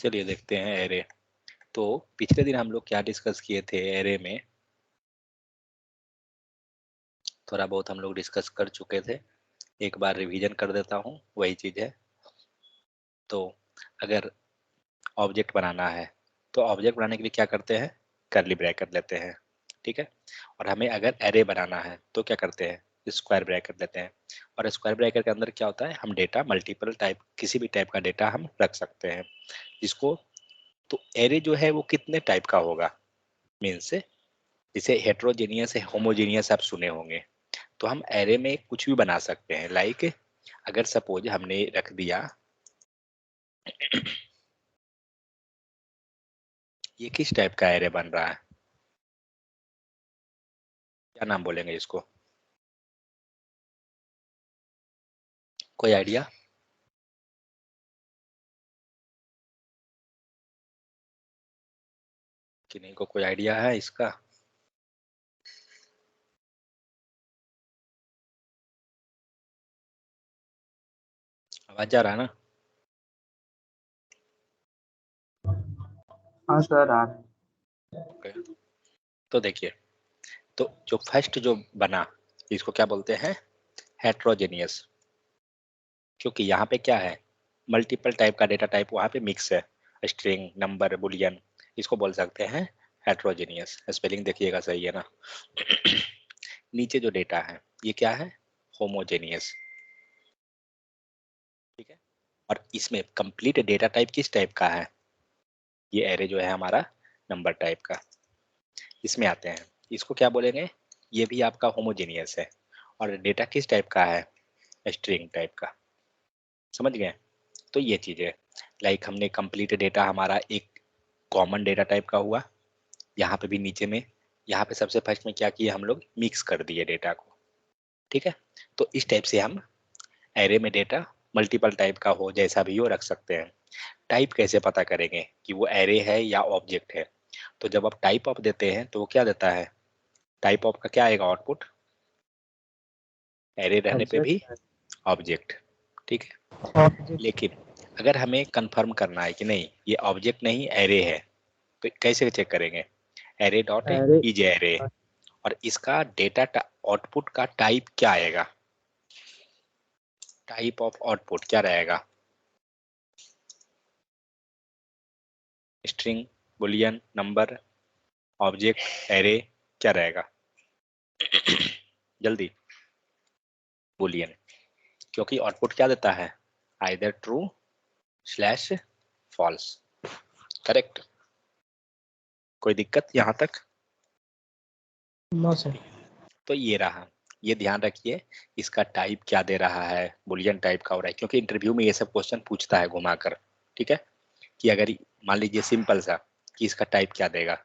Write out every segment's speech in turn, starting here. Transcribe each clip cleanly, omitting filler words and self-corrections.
चलिए देखते हैं एरे। तो पिछले दिन हम लोग क्या डिस्कस किए थे एरे में, थोड़ा बहुत हम लोग डिस्कस कर चुके थे। एक बार रिवीजन कर देता हूँ, वही चीज है। तो अगर ऑब्जेक्ट बनाना है तो ऑब्जेक्ट बनाने के लिए क्या करते हैं, कर्ली ब्रैकेट लेते हैं, ठीक है। और हमें अगर एरे बनाना है तो क्या करते हैं, स्क्वायर ब्रैकेट लेते हैं। और स्क्वायर ब्रैकेट के अंदर क्या होता है, हम डेटा मल्टीपल टाइप, किसी भी टाइप का डेटा हम रख सकते हैं जिसको। तो एरे जो है वो कितने टाइप का होगा, मीन्स जिसे हेट्रोजेनियस है, होमोजेनियस आप सुने होंगे। तो हम एरे में कुछ भी बना सकते हैं। लाइक अगर सपोज हमने रख दिया ये किस टाइप का एरे बन रहा है, क्या नाम बोलेंगे इसको, कोई आइडिया? किन्हीं को कोई आइडिया है इसका? आवाज जा रहा है ना? हाँ सर आ रहे हैं। ओके। तो देखिए, तो जो फर्स्ट जो बना इसको क्या बोलते हैं, हेट्रोजेनियस। क्योंकि यहाँ पे क्या है, मल्टीपल टाइप का डेटा टाइप वहाँ पे मिक्स है, स्ट्रिंग, नंबर, बुलियन, इसको बोल सकते हैं हेट्रोजेनियस। स्पेलिंग देखिएगा सही है ना? नीचे जो डेटा है ये क्या है, होमोजेनियस, ठीक है। और इसमें कंप्लीट डेटा टाइप किस टाइप का है, ये एरे जो है हमारा नंबर टाइप का। इसमें आते हैं, इसको क्या बोलेंगे, ये भी आपका होमोजेनियस है। और डेटा किस टाइप का है, स्ट्रिंग टाइप का। समझ गए? तो ये चीज है। लाइक हमने कंप्लीट डेटा हमारा एक कॉमन डेटा टाइप का हुआ, यहाँ पे भी नीचे में, यहाँ पे सबसे फर्स्ट में क्या किया हम लोग, मिक्स कर दिए डेटा को, ठीक है। तो इस टाइप से हम एरे में डेटा मल्टीपल टाइप का हो, जैसा भी हो रख सकते हैं। टाइप कैसे पता करेंगे कि वो एरे है या ऑब्जेक्ट है? तो जब आप टाइप ऑफ देते हैं तो वो क्या देता है, टाइप ऑफ का क्या आएगा आउटपुट, एरे रहने पे भी ऑब्जेक्ट ऑब्जेक्ट, ठीक है। ऑब्जेक्ट लेकिन अगर हमें कंफर्म करना है कि नहीं ये ऑब्जेक्ट नहीं एरे है, तो कैसे चेक करेंगे, array dot array is array. और इसका डेटा आउटपुट का टाइप क्या आएगा, टाइप ऑफ आउटपुट क्या रहेगा, string, boolean, number, object, array, क्या रहेगा? जल्दी, बुलियन। क्योंकि आउटपुट क्या देता है, either true slash false, correct. कोई दिक्कत यहाँ तक? No sir. तो ये रहा, ये ध्यान रखिए, इसका टाइप क्या दे रहा है, बुलियन टाइप का हो रहा है। क्योंकि इंटरव्यू में ये सब क्वेश्चन पूछता है घुमाकर, ठीक है। कि अगर मान लीजिए सिंपल सा कि इसका टाइप क्या देगा,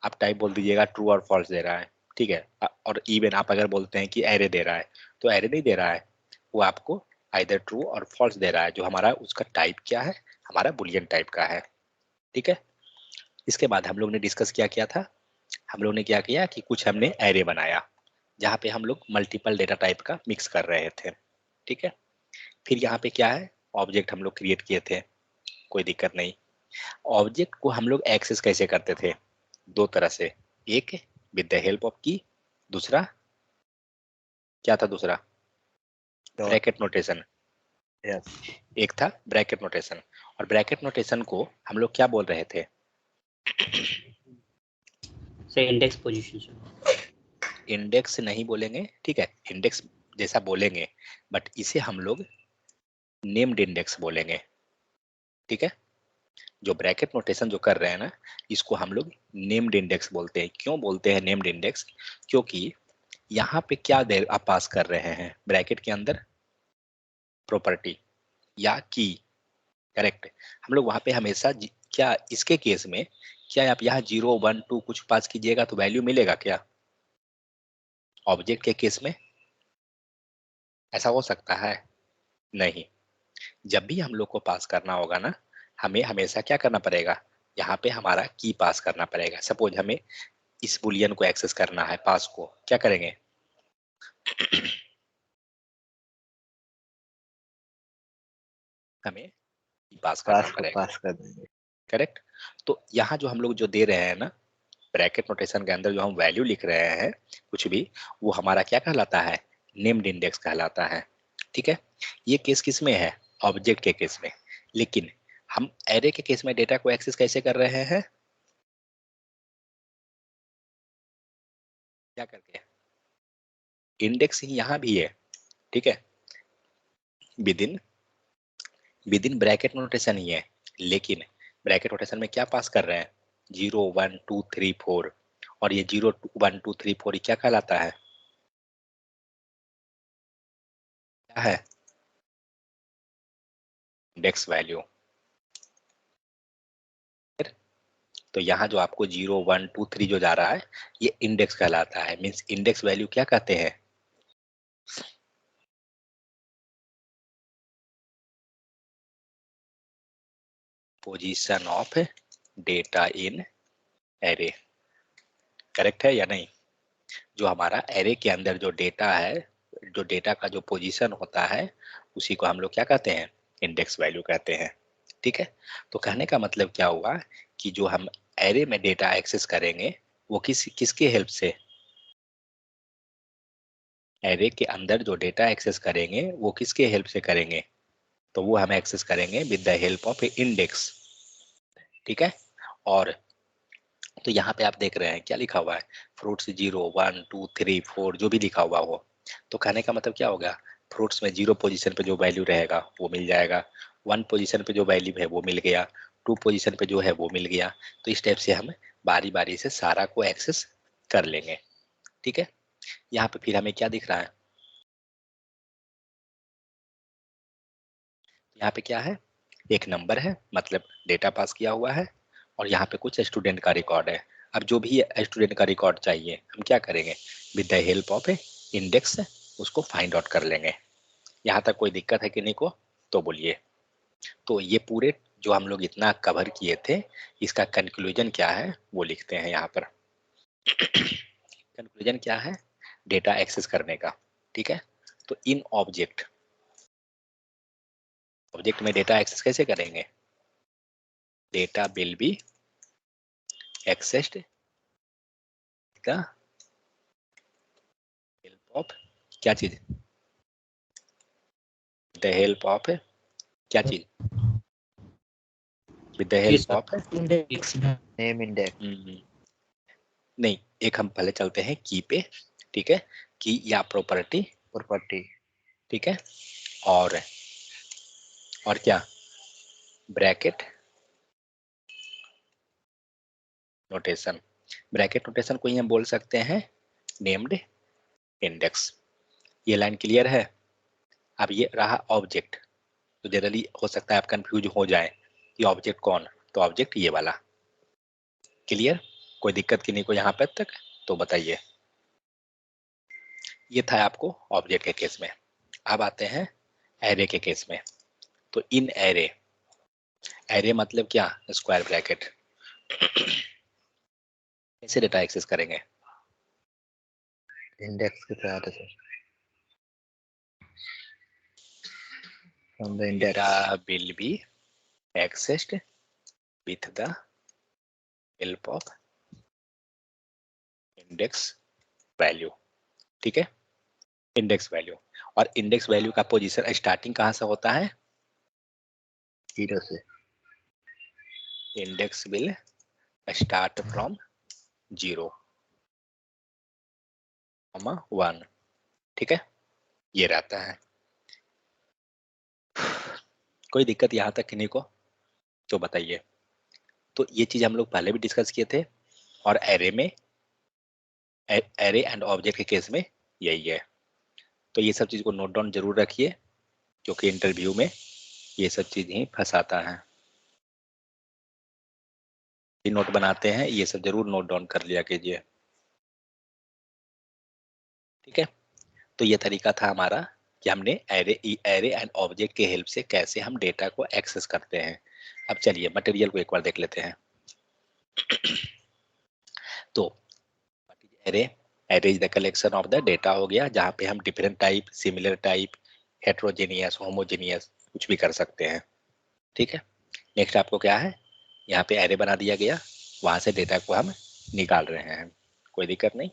आप टाइप बोल दीजिएगा ट्रू और फॉल्स दे रहा है, ठीक है। और इवन आप अगर बोलते हैं कि एरे दे रहा है, तो एरे नहीं दे रहा है, वो आपको आइदर ट्रू और फॉल्स दे रहा है, जो हमारा उसका टाइप क्या है, हमारा बुलियन टाइप का है, ठीक है। इसके बाद हम लोग ने डिस्कस क्या किया था, हम लोग ने क्या किया कि कुछ हमने एरे बनाया जहाँ पे हम लोग मल्टीपल डेटा टाइप का मिक्स कर रहे थे, ठीक है। फिर यहाँ पे क्या है, ऑब्जेक्ट हम लोग क्रिएट किए थे, कोई दिक्कत नहीं। ऑब्जेक्ट को हम लोग एक्सेस कैसे करते थे, दो तरह से, एक विद द हेल्प ऑफ की, दूसरा क्या था, दूसरा डॉट। Bracket notation. यस। एक था ब्रैकेट नोटेशन, और ब्रैकेट नोटेशन को हम लोग क्या बोल रहे थे, से इंडेक्स पोजीशन इंडेक्स नहीं बोलेंगे, ठीक है, इंडेक्स जैसा बोलेंगे, बट इसे हम लोग नेम्ड इंडेक्स बोलेंगे, ठीक है। जो ब्रैकेट नोटेशन जो कर रहे हैं ना, इसको हम लोग नेम्ड इंडेक्स बोलते हैं। क्यों बोलते हैं नेम्ड इंडेक्स, क्योंकि यहाँ पे क्या दे आप पास कर रहे हैं ब्रैकेट के अंदर, प्रॉपर्टी या की, करेक्ट। हम लोग वहां पे हमेशा क्या इसके केस में, क्या आप यहाँ 0 1 2 कुछ पास कीजिएगा तो वैल्यू मिलेगा क्या, ऑब्जेक्ट के केस में ऐसा हो सकता है? नहीं। जब भी हम लोग को पास करना होगा ना, हमें हमेशा क्या करना पड़ेगा, यहाँ पे हमारा की पास करना पड़ेगा। सपोज हमें इस बुलियन को एक्सेस करना है, पास को क्या करेंगे, हमें की पास करना पास को पड़ेगा, पास कर देंगे। करेक्ट। तो यहाँ जो हम लोग जो दे रहे हैं ना, ब्रैकेट नोटेशन के अंदर जो हम वैल्यू लिख रहे हैं कुछ भी, वो हमारा क्या कहलाता है, नेम्ड इंडेक्स कहलाता है। ठीक है, ये केस किस में है, ऑब्जेक्ट के केस में। लेकिन हम एरे के केस में डेटा को एक्सेस कैसे कर रहे हैं, क्या करके, इंडेक्स ही यहाँ भी है। ठीक है, विदिन विदिन ब्रैकेट नोटेशन ही है, लेकिन ब्रैकेट नोटेशन में क्या पास कर रहे हैं, 0 1 2 3 4, और ये 0 1 2 3 4 ये क्या कहलाता है, क्या है, इंडेक्स वैल्यू। तो यहाँ जो आपको 0 1 2 3 जो जा रहा है, ये इंडेक्स कहलाता है। मींस इंडेक्स वैल्यू क्या कहते हैं, position of data in array. Correct है या नहीं, जो हमारा एरे के अंदर जो डेटा है, जो डेटा का जो पोजीशन होता है, उसी को हम लोग क्या कहते हैं, इंडेक्स वैल्यू कहते हैं। ठीक है, तो कहने का मतलब क्या हुआ कि जो हम एरे में डेटा एक्सेस करेंगे वो किसके हेल्प से, एरे के अंदर जो डेटा एक्सेस करेंगे वो किसके हेल्प से करेंगे, तो वो हम एक्सेस करेंगे with the help of index. ठीक है, और तो यहाँ पे आप देख रहे हैं क्या लिखा हुआ है, फ्रूट्स 0 1 2 3 4 जो भी लिखा हुआ हो। तो कहने का मतलब क्या होगा, फ्रूट्स में 0 पोजीशन पे जो वैल्यू रहेगा वो मिल जाएगा, 1 पोजीशन पे जो वैल्यू है वो मिल गया, 2 पोजीशन पे जो है वो मिल गया। तो इस टाइप से हम बारी बारी से सारा को एक्सेस कर लेंगे। ठीक है, यहाँ पे फिर हमें क्या दिख रहा है, यहाँ पे क्या है, एक नंबर है, मतलब डेटा पास किया हुआ है, और यहाँ पे कुछ स्टूडेंट का रिकॉर्ड है। अब जो भी स्टूडेंट का रिकॉर्ड चाहिए हम क्या करेंगे, with the help of A index उसको फाइंड आउट कर लेंगे। यहाँ तक कोई दिक्कत है कि नहीं को, तो बोलिए। तो ये पूरे जो हम लोग इतना कवर किए थे, इसका कंक्लूजन क्या है वो लिखते हैं यहाँ पर। कंक्लूजन क्या है, डेटा एक्सेस करने का। ठीक है, तो इन ऑब्जेक्ट, ऑब्जेक्ट में डेटा एक्सेस कैसे करेंगे, data will be accessed the help of, क्या चीज, द हेल्प ऑफ, क्या चीज, विद द जी help sir, of, index. Name index. नहीं, एक हम पहले चलते हैं की पे। ठीक है, की या प्रॉपर्टी, प्रॉपर्टी। ठीक है, और क्या, ब्रैकेट नोटेशन। ब्रैकेट नोटेशन को ही हम बोल सकते हैं नेम्ड इंडेक्स। ये लाइन क्लियर है। अब ये रहा ऑब्जेक्ट, तो जनरली हो सकता है आप कंफ्यूज हो जाए कि ऑब्जेक्ट कौन, तो ऑब्जेक्ट ये वाला। क्लियर, कोई दिक्कत की नहीं को यहाँ पे तक, तो बताइए। ये था आपको ऑब्जेक्ट के केस में। अब आते हैं एरे के केस में। तो इन एरे, एरे मतलब क्या, स्क्वायर ब्रैकेट। कैसे डेटा एक्सेस करेंगे, इंडेक्स के तहत है sir, from the data index. Will be accessed with the help of index value. ठीक है, इंडेक्स वैल्यू, और इंडेक्स वैल्यू का पोजीशन स्टार्टिंग कहाँ से होता है, 0 से। Index will start from 0 1। ठीक है, ये रहता है। कोई दिक्कत यहाँ तक किन्हीं को, तो बताइए। तो ये चीज हम लोग पहले भी डिस्कस किए थे, और एरे में, एरे एंड ऑब्जेक्ट के केस में यही है। तो ये सब चीज को नोट डाउन जरूर रखिए, क्योंकि इंटरव्यू में ये सब चीज ही फंसाता है। ये नोट बनाते हैं, ये सब जरूर नोट डाउन कर लिया कीजिए। ठीक है, तो ये तरीका था हमारा कि हमने एरे एंड ऑब्जेक्ट के हेल्प से कैसे हम डेटा को एक्सेस करते हैं। अब चलिए मटेरियल को एक बार देख लेते हैं। तो array, array is the collection of the data हो गया, जहाँ पे हम different type, similar type, heterogeneous, homogeneous कुछ भी कर सकते हैं। ठीक है, नेक्स्ट आपको क्या है, यहाँ पे एरे बना दिया गया, वहां से डेटा को हम निकाल रहे हैं, कोई दिक्कत नहीं।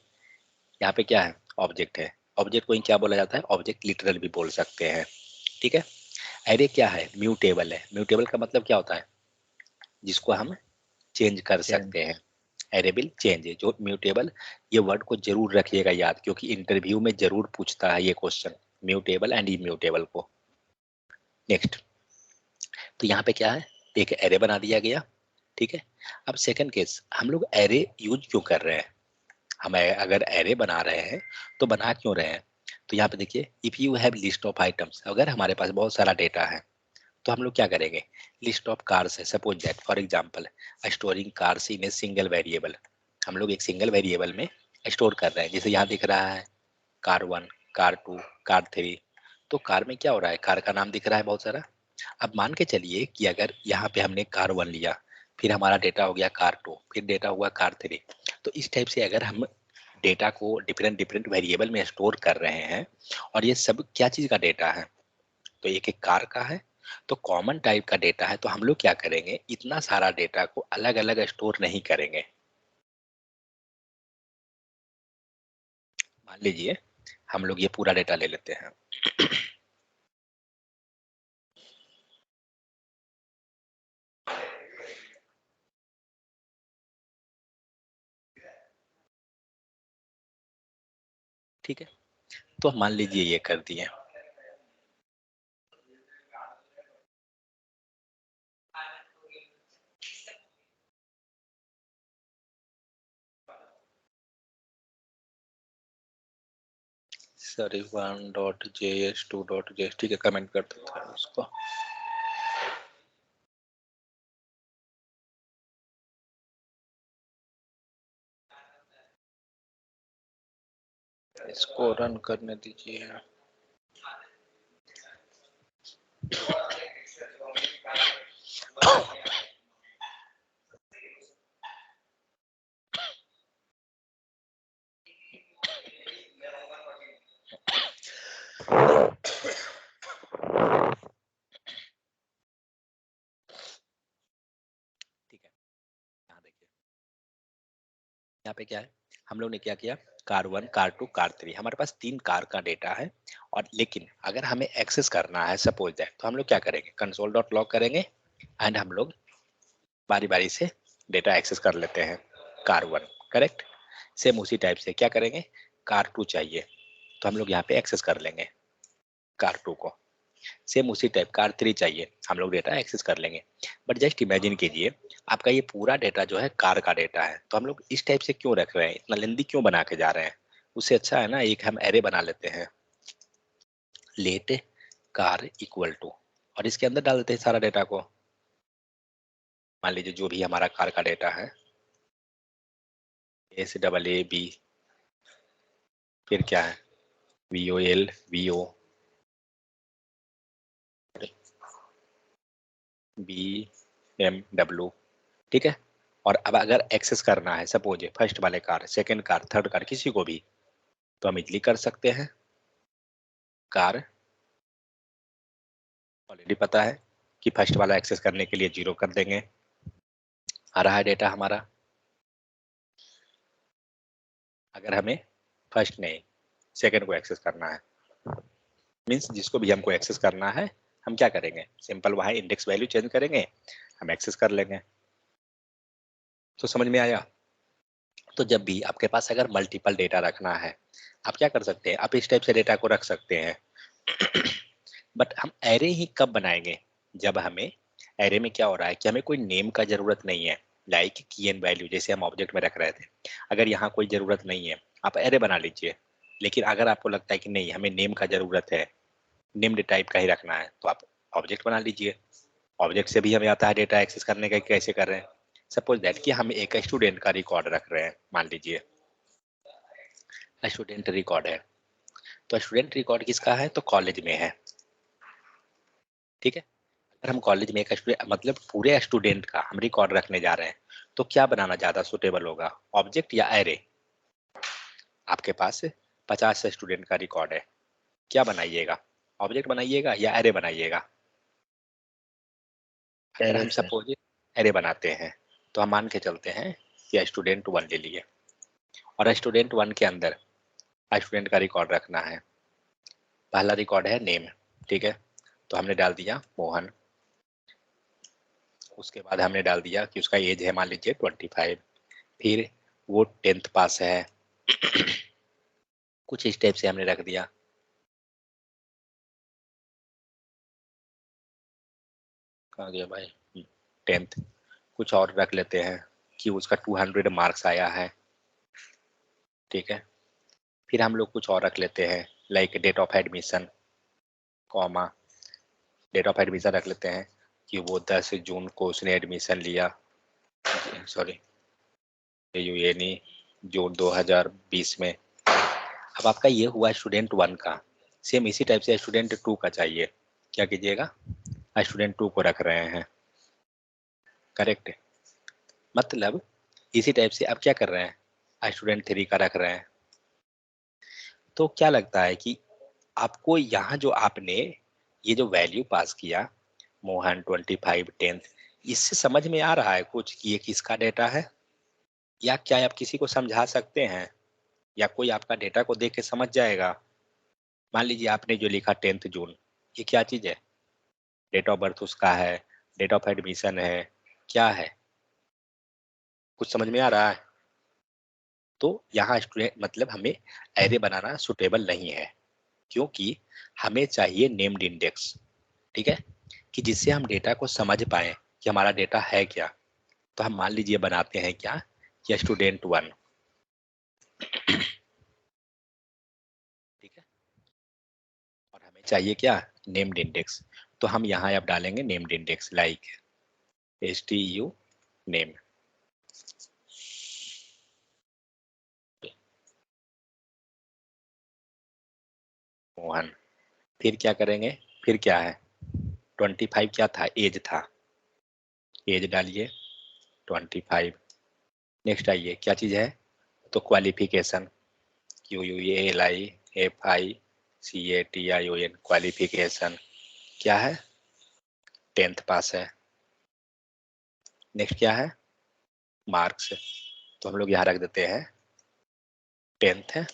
यहाँ पे क्या है, ऑब्जेक्ट है। ऑब्जेक्ट को क्या बोला जाता है, ऑब्जेक्ट लिटरल भी बोल सकते हैं, ठीक है। एरे क्या है, म्यूटेबल है। म्यूटेबल का मतलब क्या होता है, जिसको हम चेंज कर सकते हैं। एरेबल चेंज है, जो म्यूटेबल, ये वर्ड को जरूर रखिएगा याद, क्योंकि इंटरव्यू में जरूर पूछता है ये क्वेश्चन, म्यूटेबल एंड इम्यूटेबल को। नेक्स्ट, तो यहाँ पे क्या है, एक एरे बना दिया गया, ठीक है। अब सेकंड केस, हम लोग एरे यूज क्यों कर रहे हैं, हम अगर एरे बना रहे हैं तो बना क्यों रहे हैं। तो यहाँ पे देखिए, if you have list of items, अगर हमारे पास बहुत सारा डेटा है तो हम लोग क्या करेंगे, लिस्ट ऑफ कार्स है, suppose that for example storing cars in a single variable, हम लोग एक सिंगल वेरिएबल में स्टोर कर रहे हैं। जैसे यहाँ दिख रहा है कार 1, कार 2, कार 3, तो कार में क्या हो रहा है, कार का नाम दिख रहा है बहुत सारा। अब मान के चलिए कि अगर यहाँ पे हमने कार 1 लिया, फिर हमारा डेटा हो गया कार 2, फिर डेटा हुआ कार 3, तो इस टाइप से अगर हम डेटा को डिफरेंट डिफरेंट वेरिएबल में स्टोर कर रहे हैं, और ये सब क्या चीज का डेटा है, तो एक एक कार का है, तो कॉमन टाइप का डेटा है, तो हम लोग क्या करेंगे, इतना सारा डेटा को अलग अलग स्टोर नहीं करेंगे। मान लीजिए हम लोग ये पूरा डेटा ले लेते हैं, ठीक है। तो मान लीजिए ये कर दिए, सॉरी 1.js 2.js, ठीक है, कमेंट कर देता हूँ उसको। इसको रन करने दीजिए। ठीक है, यहाँ देखिए, यहाँ पे क्या है, हम लोग ने क्या किया, कार 1, कार 2, कार 3, हमारे पास 3 कार का डेटा है। और लेकिन अगर हमें एक्सेस करना है सपोज दैट, तो हम लोग क्या करेंगे, कंसोल डॉट लॉग करेंगे एंड हम लोग बारी बारी से डेटा एक्सेस कर लेते हैं। कार 1 करेक्ट, सेम उसी टाइप से क्या करेंगे, कार 2 चाहिए तो हम लोग यहाँ पे एक्सेस कर लेंगे कार 2 को, सेम उसी टाइप कार 3 चाहिए, हम लोग डेटा एक्सेस कर लेंगे। बट जस्ट इमेजिन कीजिए, आपका ये पूरा डेटा जो है कार का डेटा है, तो हम लोग इस टाइप से क्यों रख रहे हैं, इतना लेंदी क्यों बना के जा रहे हैं। उससे अच्छा है ना, एक हम एरे बना लेते हैं, लेट कार इक्वल टू, और इसके अंदर डाल देते हैं सारा डेटा को। मान लीजिए जो भी हमारा कार का डेटा है, A B, फिर क्या है VOL VO BMW, ठीक है। और अब अगर एक्सेस करना है सपोज फर्स्ट वाले car, second car, third car, किसी को भी, तो हम इजली कर सकते हैं। कार ऑलरेडी पता है कि फर्स्ट वाला एक्सेस करने के लिए 0 कर देंगे, आ रहा है डेटा हमारा। अगर हमें फर्स्ट नहीं सेकंड को एक्सेस करना है, मींस जिसको भी हमको एक्सेस करना है, हम क्या करेंगे, सिंपल वहां इंडेक्स वैल्यू चेंज करेंगे, हम एक्सेस कर लेंगे। तो समझ में आया। तो जब भी आपके पास अगर मल्टीपल डेटा रखना है, आप क्या कर सकते हैं, आप इस टाइप से डेटा को रख सकते हैं। बट हम एरे ही कब बनाएंगे, जब हमें एरे में क्या हो रहा है कि हमें कोई नेम का जरूरत नहीं है, लाइक की एंड वैल्यू जैसे हम ऑब्जेक्ट में रख रहे थे। अगर यहाँ कोई जरूरत नहीं है, आप एरे बना लीजिए। लेकिन अगर आपको लगता है कि नहीं हमें नेम का जरूरत है, नेम्ड टाइप का ही रखना है, तो आप ऑब्जेक्ट बना लीजिए। ऑब्जेक्ट से भी हमें आता है डेटा एक्सेस करने का, कैसे कर रहे हैं। सपोज दैट कि हम एक स्टूडेंट का रिकॉर्ड रख रहे हैं, मान लीजिए स्टूडेंट रिकॉर्ड है, तो स्टूडेंट रिकॉर्ड किसका है, तो कॉलेज में है, ठीक है। अगर हम कॉलेज में एक स्टूडेंट मतलब पूरे स्टूडेंट का हम रिकॉर्ड रखने जा रहे हैं, तो क्या बनाना ज्यादा सुटेबल होगा, ऑब्जेक्ट या एरे। आपके पास 50 स्टूडेंट का रिकॉर्ड है, क्या बनाइएगा, ऑब्जेक्ट बनाइएगा या एरे बनाइएगा। अगर एरे हम सर। सपोज एरे बनाते हैं। तो हम मान के चलते हैं कि स्टूडेंट 1 ले लिए और स्टूडेंट 1 के अंदर स्टूडेंट का रिकॉर्ड रखना है। पहला रिकॉर्ड है नेम, ठीक है, तो हमने डाल दिया मोहन। उसके बाद हमने डाल दिया कि उसका एज है मान लीजिए 25, फिर वो 10th पास है। कुछ इस टाइप से हमने रख दिया। कहाँ गया भाई, 10th। कुछ और रख लेते हैं कि उसका 200 मार्क्स आया है, ठीक है। फिर हम लोग कुछ और रख लेते हैं like date of admission, comma date of admission रख लेते हैं कि वो 10 जून को उसने एडमिशन लिया, सॉरी यूएनी जून 2020 में। अब आपका ये हुआ स्टूडेंट 1 का। सेम इसी टाइप से स्टूडेंट 2 का चाहिए। क्या कीजिएगा, स्टूडेंट 2 को रख रहे हैं, करेक्ट। मतलब इसी टाइप से अब क्या कर रहे हैं, स्टूडेंट 3 का रख रहे हैं। तो क्या लगता है कि आपको यहाँ जो आपने ये जो वैल्यू पास किया मोहन 25 10th, इससे समझ में आ रहा है कुछ कि ये किसका डेटा है, या क्या आप किसी को समझा सकते हैं, या कोई आपका डेटा को देख के समझ जाएगा। मान लीजिए आपने जो लिखा 10th जून, ये क्या चीज है, डेट ऑफ बर्थ उसका है, डेट ऑफ एडमिशन है, क्या है, कुछ समझ में आ रहा है। तो यहाँ स्टूडेंट मतलब हमें एरे बनाना सुटेबल नहीं है, क्योंकि हमें चाहिए नेम्ड इंडेक्स, ठीक है, कि जिससे हम डेटा को समझ पाए कि हमारा डेटा है क्या। तो हम मान लीजिए बनाते हैं क्या कि स्टूडेंट 1, ठीक है, और हमें चाहिए क्या, नेम्ड इंडेक्स। तो हम यहाँ अब डालेंगे named index like STU name, Mohan. फिर क्या करेंगे, फिर क्या है 25 क्या था, एज था, एज डालिए 25। नेक्स्ट आइए क्या चीज़ है, तो क्वालिफिकेशन, QUALIFICATION क्वालिफिकेशन क्या है, 10th पास है। नेक्स्ट क्या है, मार्क्स, तो हम लोग यहाँ रख देते हैं 10th है,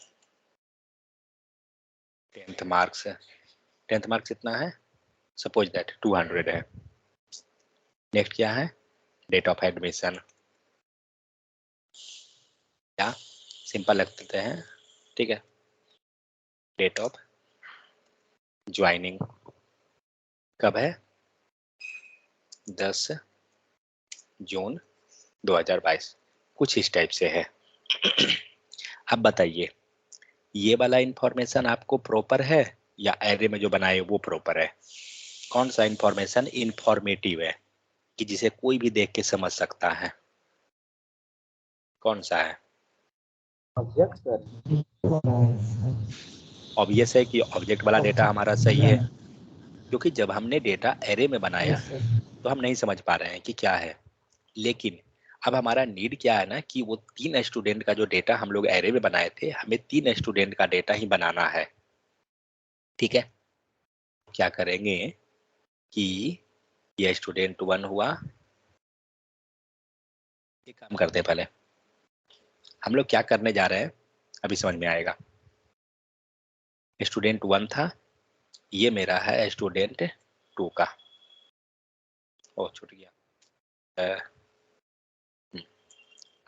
10th मार्क्स है। 10th मार्क्स कितना है, सपोज दैट 200 है। नेक्स्ट क्या है, डेट ऑफ एडमिशन, क्या सिंपल रख देते हैं, ठीक है। डेट ऑफ ज्वाइनिंग कब है, 10 जून 2022। कुछ इस टाइप से है। अब बताइए ये वाला इंफॉर्मेशन आपको प्रॉपर है या एरे में जो बनाए वो प्रॉपर है। कौन सा इंफॉर्मेशन इंफॉर्मेटिव है कि जिसे कोई भी देख के समझ सकता है, कौन सा है। ऑब्वियस है कि ऑब्जेक्ट वाला डेटा हमारा सही है, क्योंकि जब हमने डेटा एरे में बनाया तो हम नहीं समझ पा रहे हैं कि क्या है। लेकिन अब हमारा नीड क्या है ना कि वो 3 स्टूडेंट का जो डेटा हम लोग एरे में बनाए थे, हमें 3 स्टूडेंट का डेटा ही बनाना है, ठीक है। क्या करेंगे कि ये स्टूडेंट 1 हुआ, एक काम करते हैं पहले हम लोग क्या करने जा रहे हैं अभी समझ में आएगा। स्टूडेंट 1 था, ये मेरा है स्टूडेंट 2 का, ओ छूट गया।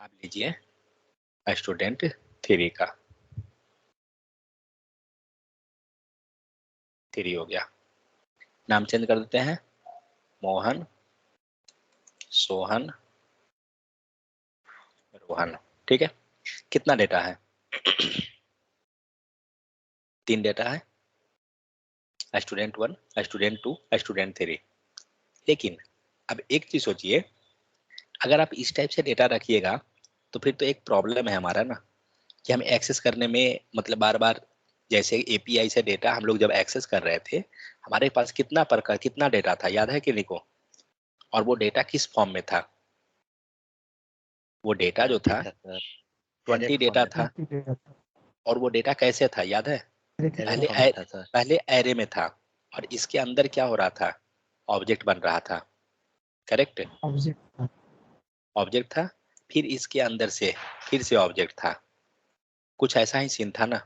आप लीजिए स्टूडेंट 3 का, 3 हो गया। नाम चेंज कर देते हैं, मोहन, सोहन, रोहन, ठीक है। कितना डेटा है, 3 डेटा है, स्टूडेंट 1, स्टूडेंट 2, स्टूडेंट 3। लेकिन अब एक चीज सोचिए, अगर आप इस टाइप से डेटा रखिएगा तो फिर तो एक प्रॉब्लम है हमारा ना, कि हम एक्सेस करने में मतलब बार बार, जैसे एपीआई से डेटा हम लोग जब एक्सेस कर रहे थे, हमारे पास कितना प्रकार कितना डेटा था, याद है कि नहीं को, और वो डेटा किस फॉर्म में था, वो डेटा जो था 20 डेटा था, और वो डेटा कैसे था याद है, पहले एरे में था, और इसके अंदर क्या हो रहा था, ऑब्जेक्ट बन रहा था, करेक्ट, ऑब्जेक्ट ऑब्जेक्ट था, फिर इसके अंदर से फिर से ऑब्जेक्ट था, कुछ ऐसा ही सीन था ना।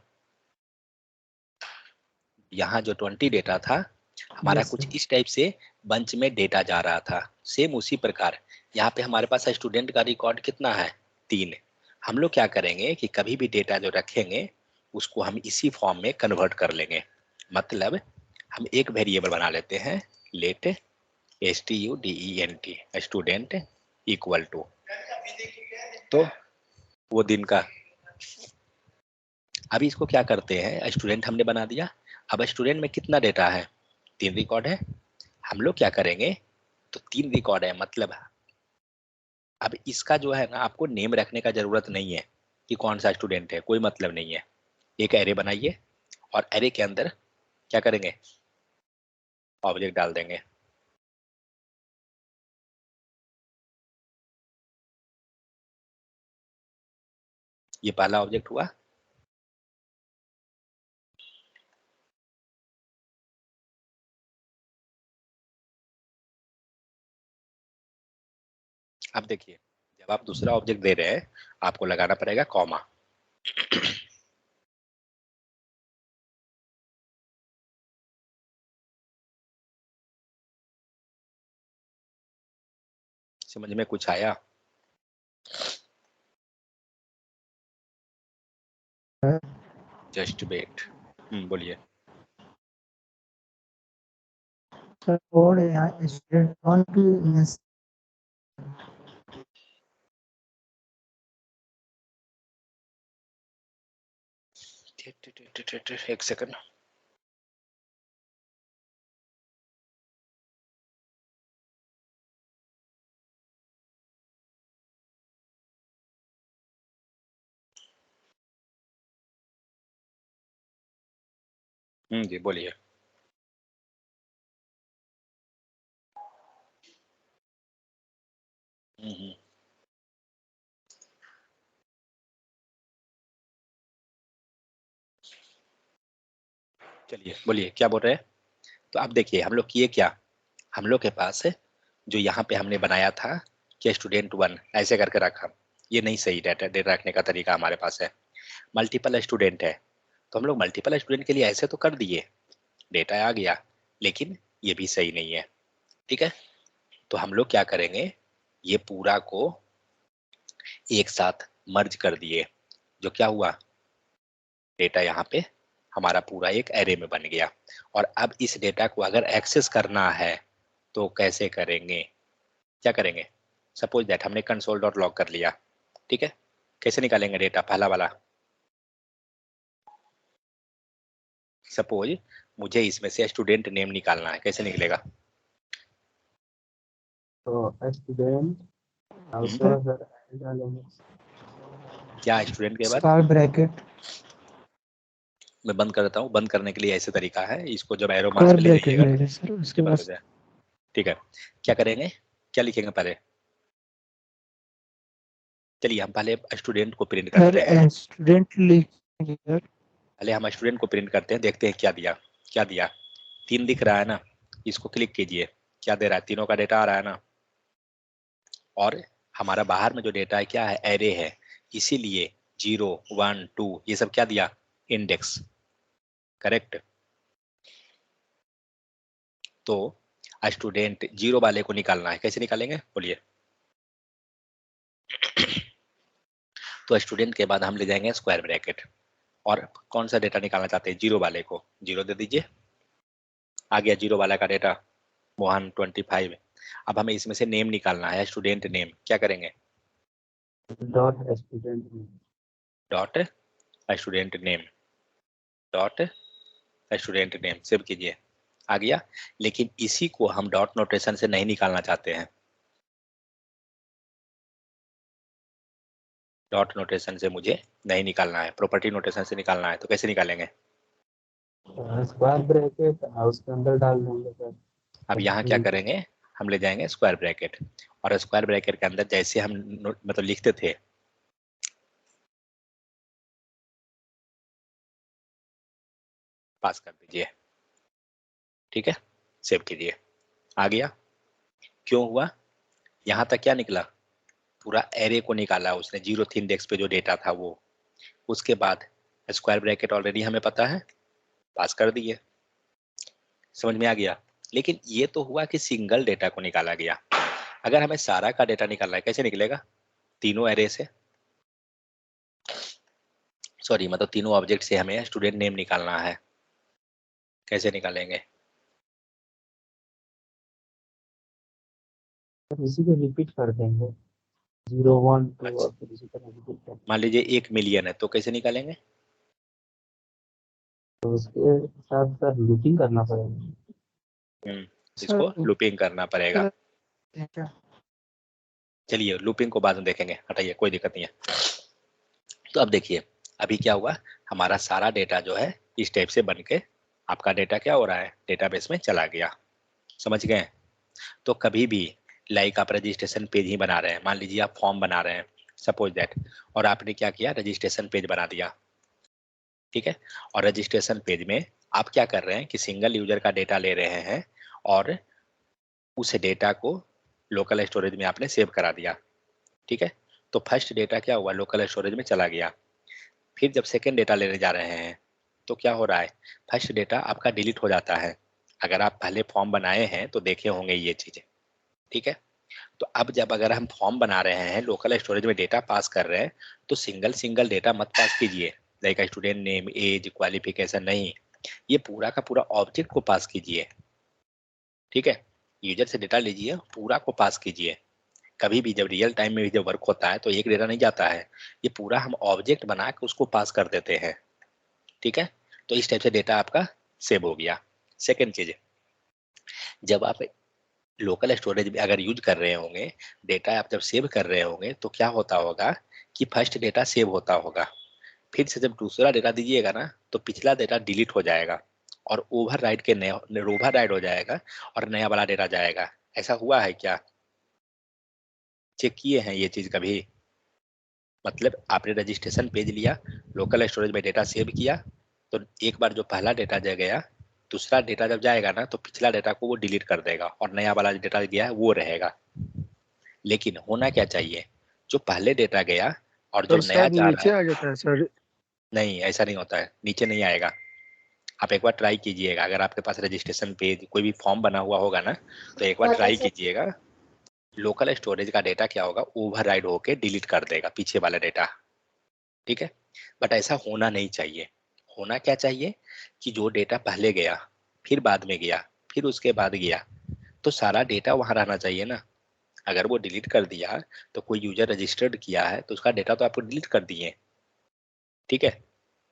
यहाँ जो 20 डेटा था हमारा यस कुछ इस टाइप से बंच में डेटा जा रहा था। सेम उसी प्रकार यहाँ पे हमारे पास स्टूडेंट का रिकॉर्ड कितना है, 3। हम लोग क्या करेंगे कि कभी भी डेटा जो रखेंगे उसको हम इसी फॉर्म में कन्वर्ट कर लेंगे। मतलब हम एक वेरिएबल बना लेते हैं, let STUDENT student equal to, तो वो दिन का। अभी इसको क्या करते हैं, स्टूडेंट हमने बना दिया। अब स्टूडेंट में कितना डेटा है, 3 रिकॉर्ड है। हम लोग क्या करेंगे, तो 3 रिकॉर्ड है, मतलब अब इसका जो है ना आपको नेम रखने का जरूरत नहीं है कि कौन सा स्टूडेंट है, कोई मतलब नहीं है। एक एरे बनाइए और एरे के अंदर क्या करेंगे, ऑब्जेक्ट डाल देंगे। ये पहला ऑब्जेक्ट हुआ। अब देखिए जब आप दूसरा ऑब्जेक्ट दे रहे हैं आपको लगाना पड़ेगा कॉमा। समझ में कुछ आया? Just wait. बोलिए। सर कोड है यहाँ स्टूडेंट 1 की एक सेकंड। जी बोलिए। हम्म। चलिए बोलिए क्या बोल रहे हैं। तो अब देखिए हम लोग किए क्या, हम लोग के पास जो यहाँ पे हमने बनाया था कि स्टूडेंट 1 ऐसे करके रखा, ये नहीं सही डेटा डेटा रखने का तरीका हमारे पास है। मल्टीपल स्टूडेंट है तो हम लोग मल्टीपल स्टूडेंट के लिए ऐसे तो कर दिए, डेटा आ गया, लेकिन ये भी सही नहीं है। ठीक है, तो हम लोग क्या करेंगे, ये पूरा को एक साथ मर्ज कर दिए। जो क्या हुआ, डेटा यहाँ पे हमारा पूरा एक एरे में बन गया। और अब इस डेटा को अगर एक्सेस करना है तो कैसे करेंगे, क्या करेंगे। सपोज दैट हमने कंसोल डॉट लॉग कर लिया, ठीक है, कैसे निकालेंगे डेटा, पहला वाला। सपोज मुझे इसमें से स्टूडेंट नेम निकालना है, कैसे निकलेगा। तो स्टूडेंट हम्म, डालेंगे क्या स्टूडेंट के बाद, स्क्वायर ब्रैकेट मैं बंद कर देता हूँ। बंद करने के लिए ऐसे तरीका है, इसको जब एरो मार्क्स स्क्वायर पे ले ब्रैकेट जाइएगा ना रहेगा सर ये उसके बंद हो बाद जाए। ठीक है, क्या करेंगे, क्या लिखेंगे पहले। चलिए हम पहले स्टूडेंट को प्रिंट करते हैं, सर स्टूडेंट लिखेंगे सर पहले हम स्टूडेंट को प्रिंट करते हैं, देखते हैं क्या दिया। क्या दिया, 3 दिख रहा है ना, इसको क्लिक कीजिए, क्या दे रहा है, तीनों का डेटा आ रहा है ना। और हमारा बाहर में जो डेटा है क्या है, एरे है, इसीलिए 0 1 2 ये सब क्या दिया, इंडेक्स। करेक्ट, तो स्टूडेंट 0 वाले को निकालना है, कैसे निकालेंगे बोलिए। तो स्टूडेंट के बाद हम ले जाएंगे स्क्वायर ब्रैकेट, और कौन सा डेटा निकालना चाहते हैं, 0 वाले को 0 दे दीजिए। आ गया 0 वाला का डेटा, मोहन 25। अब हमें इसमें से नेम निकालना है, स्टूडेंट नेम, क्या करेंगे, dot student dot student name, dot student name, save कीजिए। आ गया, लेकिन इसी को हम डॉट नोटेशन से नहीं निकालना चाहते हैं। डॉट नोटेशन से मुझे नहीं निकालना है, प्रॉपर्टी नोटेशन से निकालना है, तो कैसे निकालेंगे। स्क्वायर ब्रैकेट उसके अंदर डाल देंगे सर। अब यहाँ क्या करेंगे, हम ले जाएंगे स्क्वायर ब्रैकेट, और स्क्वायर ब्रैकेट के अंदर जैसे हम मतलब लिखते थे, पास कर दीजिए। ठीक है, सेव कीजिए। आ गया, क्यों हुआ, यहाँ तक क्या निकला, पूरा एरे को निकाला उसने, 0th इंडेक्स पे जो डेटा था वो। उसके बाद स्क्वायर ब्रैकेट ऑलरेडी हमें पता है, पास कर दिए, समझ में आ गया। लेकिन ये तो हुआ कि सिंगल डेटा को निकाला गया। अगर हमें सारा का डेटा निकालना है, कैसे निकलेगा, तीनों एरे से, सॉरी मतलब तीनों ऑब्जेक्ट से हमें स्टूडेंट नेम निकालना है। कैसे निकालेंगे, सर इसी को रिपीट कर देंगे 0 1 2 और फिर इसी तरह रिपीट कर, मान लीजिए 1 मिलियन है तो कैसे निकालेंगे, तो उसके साथ सर लूपिंग करना पड़ेगा। इसको लूपिंग करना पड़ेगा। क्या चलिए लूपिंग को बाद में देखेंगे, हटाइए, कोई दिक्कत नहीं है। तो अब देखिए अभी क्या हुआ, हमारा सारा डेटा जो है इस टाइप से बन के आपका डेटा क्या हो रहा है, डेटाबेस में चला गया। समझ गए। तो कभी भी लाइक आप रजिस्ट्रेशन पेज ही बना रहे हैं, मान लीजिए आप फॉर्म बना रहे हैं सपोज दैट, और आपने क्या किया, रजिस्ट्रेशन पेज बना दिया, ठीक है। और रजिस्ट्रेशन पेज में आप क्या कर रहे हैं कि सिंगल यूजर का डेटा ले रहे हैं और उस डेटा को लोकल स्टोरेज में आपने सेव करा दिया, ठीक है। तो फर्स्ट डेटा क्या हुआ, लोकल स्टोरेज में चला गया। फिर जब सेकेंड डेटा लेने जा रहे हैं तो क्या हो रहा है, फर्स्ट डेटा आपका डिलीट हो जाता है। अगर आप पहले फॉर्म बनाए हैं तो देखे होंगे ये चीजें, ठीक है। तो अब जब अगर हम फॉर्म बना रहे हैं, लोकल स्टोरेज में डेटा पास कर रहे हैं, तो सिंगल सिंगल डेटा मत पास कीजिए, like student name, age, qualification, नहीं, ये पूरा का पूरा ऑब्जेक्ट को पास कीजिए, ठीक है। यूजर से डेटा लीजिए, पूरा को पास कीजिए। कभी भी जब रियल टाइम में भी जब वर्क होता है तो एक डेटा नहीं जाता है, ये पूरा हम ऑब्जेक्ट बना के उसको पास कर देते हैं, ठीक है। तो इस टाइप से डेटा आपका सेव हो गया। सेकेंड चीज, जब आप लोकल स्टोरेज में अगर यूज कर रहे होंगे, डेटा आप जब सेव कर रहे होंगे तो क्या होता होगा कि फर्स्ट डेटा सेव होता होगा, फिर से जब दूसरा डेटा दीजिएगा ना तो पिछला डेटा डिलीट हो जाएगा और ओवरराइड के नया ओवरराइड हो जाएगा और नया वाला डेटा जाएगा। ऐसा हुआ है क्या, चेक किए हैं ये चीज कभी। मतलब आपने रजिस्ट्रेशन पेज लिया, लोकल स्टोरेज में डेटा सेव किया, तो एक बार जो पहला डेटा जा गया, दूसरा डेटा जब जाएगा ना तो पिछला डेटा को वो डिलीट कर देगा और नया वाला डेटा गया है वो रहेगा। लेकिन होना क्या चाहिए, जो पहले डेटा गया और जो सर नया शायद जा रहा नीचे है, आ जाता है सर। नहीं ऐसा नहीं होता है, नीचे नहीं आएगा। आप एक बार ट्राई कीजिएगा, अगर आपके पास रजिस्ट्रेशन पेज कोई भी फॉर्म बना हुआ होगा ना तो एक बार ट्राई कीजिएगा, लोकल स्टोरेज का डेटा क्या होगा, ओवरराइड होके डिलीट कर देगा पीछे वाला डेटा, ठीक है। बट ऐसा होना नहीं चाहिए। होना क्या चाहिए कि जो डेटा पहले गया, फिर बाद में गया, फिर उसके बाद गया, तो सारा डेटा वहां रहना चाहिए ना। अगर वो डिलीट कर दिया तो कोई यूजर रजिस्टर्ड किया है तो उसका डेटा तो आपको डिलीट कर दिए, ठीक है।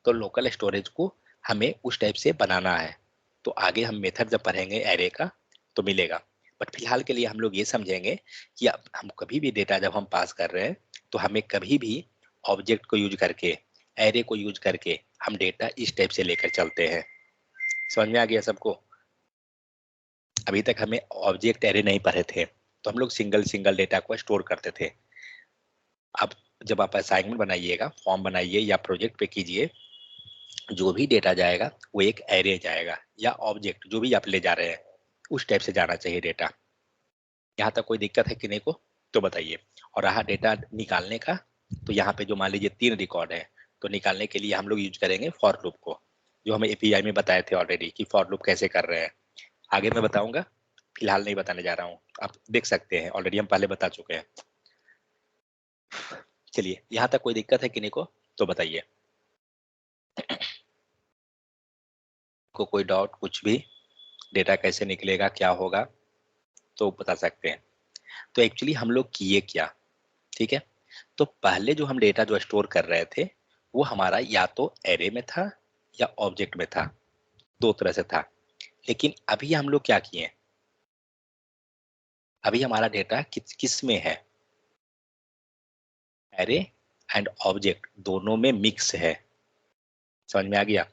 तो लोकल स्टोरेज को हमें उस टाइप से बनाना है। तो आगे हम मेथड जब पढ़ेंगे एरे का तो मिलेगा। बट फिलहाल के लिए हम लोग ये समझेंगे कि अब हम कभी भी डेटा जब हम पास कर रहे हैं तो हमें कभी भी ऑब्जेक्ट को यूज करके, एरे को यूज करके हम डेटा इस टाइप से लेकर चलते हैं। समझ में आ गया सबको। अभी तक हमें ऑब्जेक्ट एरे नहीं पढ़े थे तो हम लोग सिंगल सिंगल डेटा को स्टोर करते थे। अब जब आप असाइनमेंट बनाइएगा, फॉर्म बनाइए या प्रोजेक्ट पे कीजिए, जो भी डेटा जाएगा वो एक एरे जाएगा या ऑब्जेक्ट जो भी आप ले जा रहे हैं उस टाइप से जाना चाहिए डेटा। यहाँ तक कोई दिक्कत है कि नहीं को तो बताइए। और रहा डेटा निकालने का, तो यहाँ पे जो मान लीजिए 3 रिकॉर्ड है तो निकालने के लिए हम लोग यूज करेंगे फॉर लूप को, जो हमें एपीआई में बताए थे ऑलरेडी कि फॉर लूप कैसे कर रहे हैं। आगे मैं बताऊंगा, फिलहाल नहीं बताने जा रहा हूँ, आप देख सकते हैं ऑलरेडी हम पहले बता चुके हैं। चलिए यहाँ तक कोई दिक्कत है कि नहीं को तो बताइए, को कोई डाउट कुछ भी, डेटा कैसे निकलेगा क्या होगा तो बता सकते हैं। तो एक्चुअली हम लोग किए क्या, ठीक है। तो पहले जो हम डेटा जो स्टोर कर रहे थे वो हमारा या तो एरे में था या ऑब्जेक्ट में था, दो तरह से था। लेकिन अभी हम लोग क्या किए, अभी हमारा डेटा किस में है, एरे एंड ऑब्जेक्ट दोनों में मिक्स है। समझ में आ गया।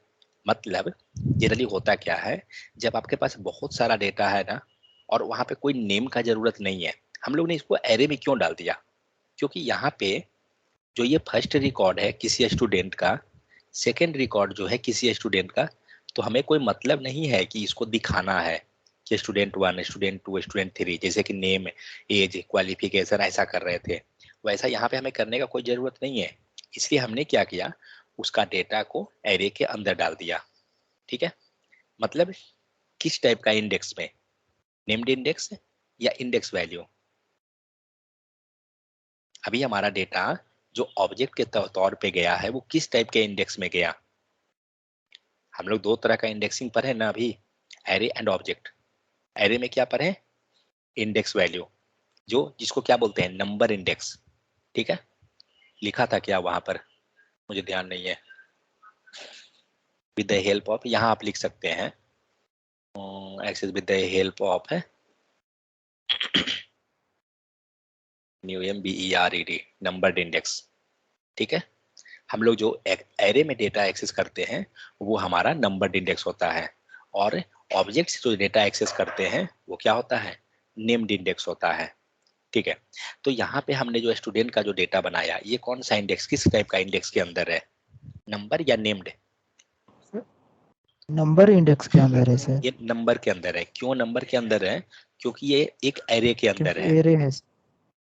मतलब जनरली होता क्या है, जब आपके पास बहुत सारा डेटा है ना और वहां पे कोई नेम का जरूरत नहीं है, हम लोग ने इसको एरे में क्यों डाल दिया, क्योंकि यहाँ पे जो ये फर्स्ट रिकॉर्ड है किसी स्टूडेंट का, सेकंड रिकॉर्ड जो है किसी स्टूडेंट का, तो हमें कोई मतलब नहीं है कि इसको दिखाना है कि स्टूडेंट 1, स्टूडेंट 2, स्टूडेंट 3, जैसे कि नेम, एज, क्वालिफिकेशन ऐसा कर रहे थे, वैसा यहाँ पे हमें करने का कोई जरूरत नहीं है। इसलिए हमने क्या किया, उसका डेटा को एरे के अंदर डाल दिया। ठीक है, मतलब किस टाइप का इंडेक्स में, नेम्ड इंडेक्स या इंडेक्स वैल्यू। अभी हमारा डेटा जो ऑब्जेक्ट के तौर पे गया है वो किस टाइप के इंडेक्स में गया। हम लोग दो तरह का इंडेक्सिंग पढ़े ना अभी, एरे एंड ऑब्जेक्ट। एरे में क्या पढ़े, इंडेक्स वैल्यू, जो जिसको क्या बोलते हैं, नंबर इंडेक्स। ठीक है, लिखा था क्या वहां पर, मुझे ध्यान नहीं है। विद द हेल्प ऑफ, यहाँ आप लिख सकते हैं access with the help of है NUMBERED, नंबर्ड इंडेक्स। ठीक है, हम लोग जो एरे में डेटा एक्सेस करते हैं वो हमारा नंबर्ड इंडेक्स होता है, और ऑब्जेक्ट से जो डेटा एक्सेस करते हैं वो क्या होता है, नेम्ड इंडेक्स होता है। ठीक है, तो यहाँ पे हमने जो स्टूडेंट का जो डेटा बनाया, ये कौन सा इंडेक्स, किस टाइप का इंडेक्स के अंदर है, नंबर या नेम्ड। नंबर इंडेक्स के अंदर है सर, ये नंबर के अंदर है। क्यों नंबर के अंदर है, क्योंकि ये एक एरे के अंदर क्योंकि है। एरे है।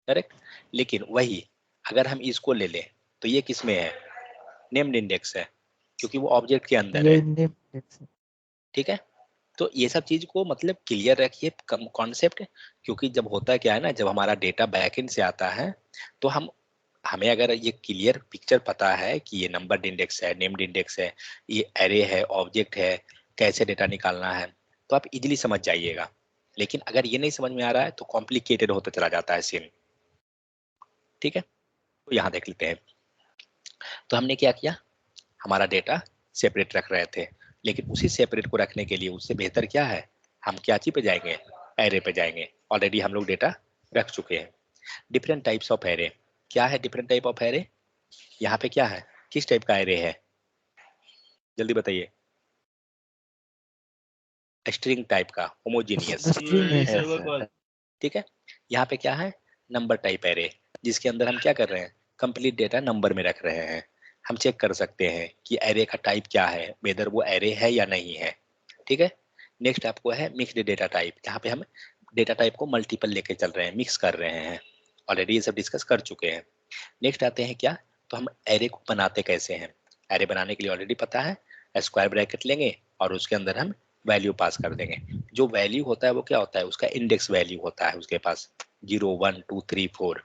करेक्ट, लेकिन वही अगर हम इसको ले लें तो ये किस में है, नेम्ड इंडेक्स है, क्योंकि वो ऑब्जेक्ट के अंदर ये है। नेम इंडेक्स है। ठीक है, तो ये सब चीज को मतलब क्लियर रखिए कॉन्सेप्ट, क्योंकि जब होता है क्या है ना, जब हमारा डेटा बैकएंड से आता है तो हमें अगर ये क्लियर पिक्चर पता है कि ये नंबर इंडेक्स है, नेम्ड इंडेक्स है, ये एरे है, ऑब्जेक्ट है, कैसे डेटा निकालना है, तो आप इजीली समझ जाइएगा। लेकिन अगर ये नहीं समझ में आ रहा है तो कॉम्प्लिकेटेड होता चला जाता है सीन। ठीक है, तो यहाँ देख लेते हैं। तो हमने क्या किया, हमारा डेटा सेपरेट रख रहे थे, लेकिन उसी सेपरेट को रखने के लिए उससे बेहतर क्या है, हम क्या चीज पे जाएंगे, एरे पे जाएंगे। ऑलरेडी हम लोग डेटा रख चुके हैं। डिफरेंट टाइप्स ऑफ एरे, क्या है डिफरेंट टाइप ऑफ एरे, यहाँ पे क्या है, किस टाइप का एरे है, जल्दी बताइए। स्ट्रिंग टाइप का, होमोजीनियस। स्ट्रिंग है सर। सर। ठीक है, यहाँ पे क्या है, नंबर टाइप एरे, जिसके अंदर हम क्या कर रहे हैं, कंप्लीट डेटा नंबर में रख रहे हैं। हम चेक कर सकते हैं कि एरे का टाइप क्या है, वेदर वो एरे है या नहीं है। ठीक है, नेक्स्ट आपको है मिक्स्ड डेटा टाइप, जहाँ पे हम डेटा टाइप को मल्टीपल लेके चल रहे हैं, मिक्स कर रहे हैं। ऑलरेडी ये सब डिस्कस कर चुके हैं। नेक्स्ट आते हैं क्या, तो हम एरे को बनाते कैसे हैं। एरे बनाने के लिए ऑलरेडी पता है, स्क्वायर ब्रैकेट लेंगे और उसके अंदर हम वैल्यू पास कर देंगे। जो वैल्यू होता है वो क्या होता है, उसका इंडेक्स वैल्यू होता है उसके पास, 0, 1, 2, 3, 4।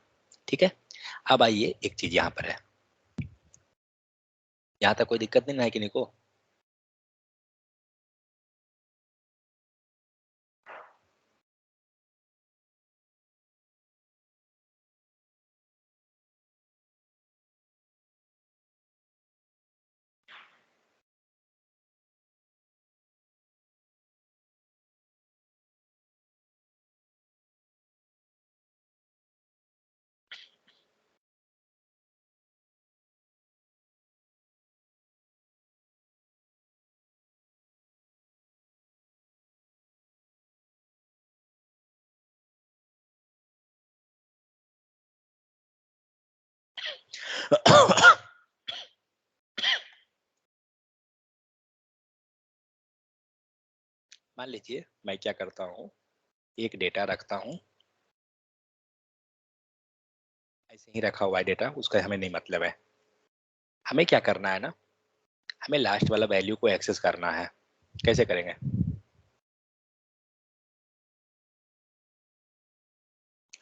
ठीक है, अब आइए एक चीज यहाँ पर है, यहाँ तक कोई दिक्कत नहीं ना है कि नहीं को। मान लीजिए मैं क्या करता हूँ, एक डेटा रखता हूँ, ऐसे ही रखा हुआ है डेटा, उसका हमें नहीं मतलब है। हमें क्या करना है ना, हमें लास्ट वाला वैल्यू को एक्सेस करना है। कैसे करेंगे,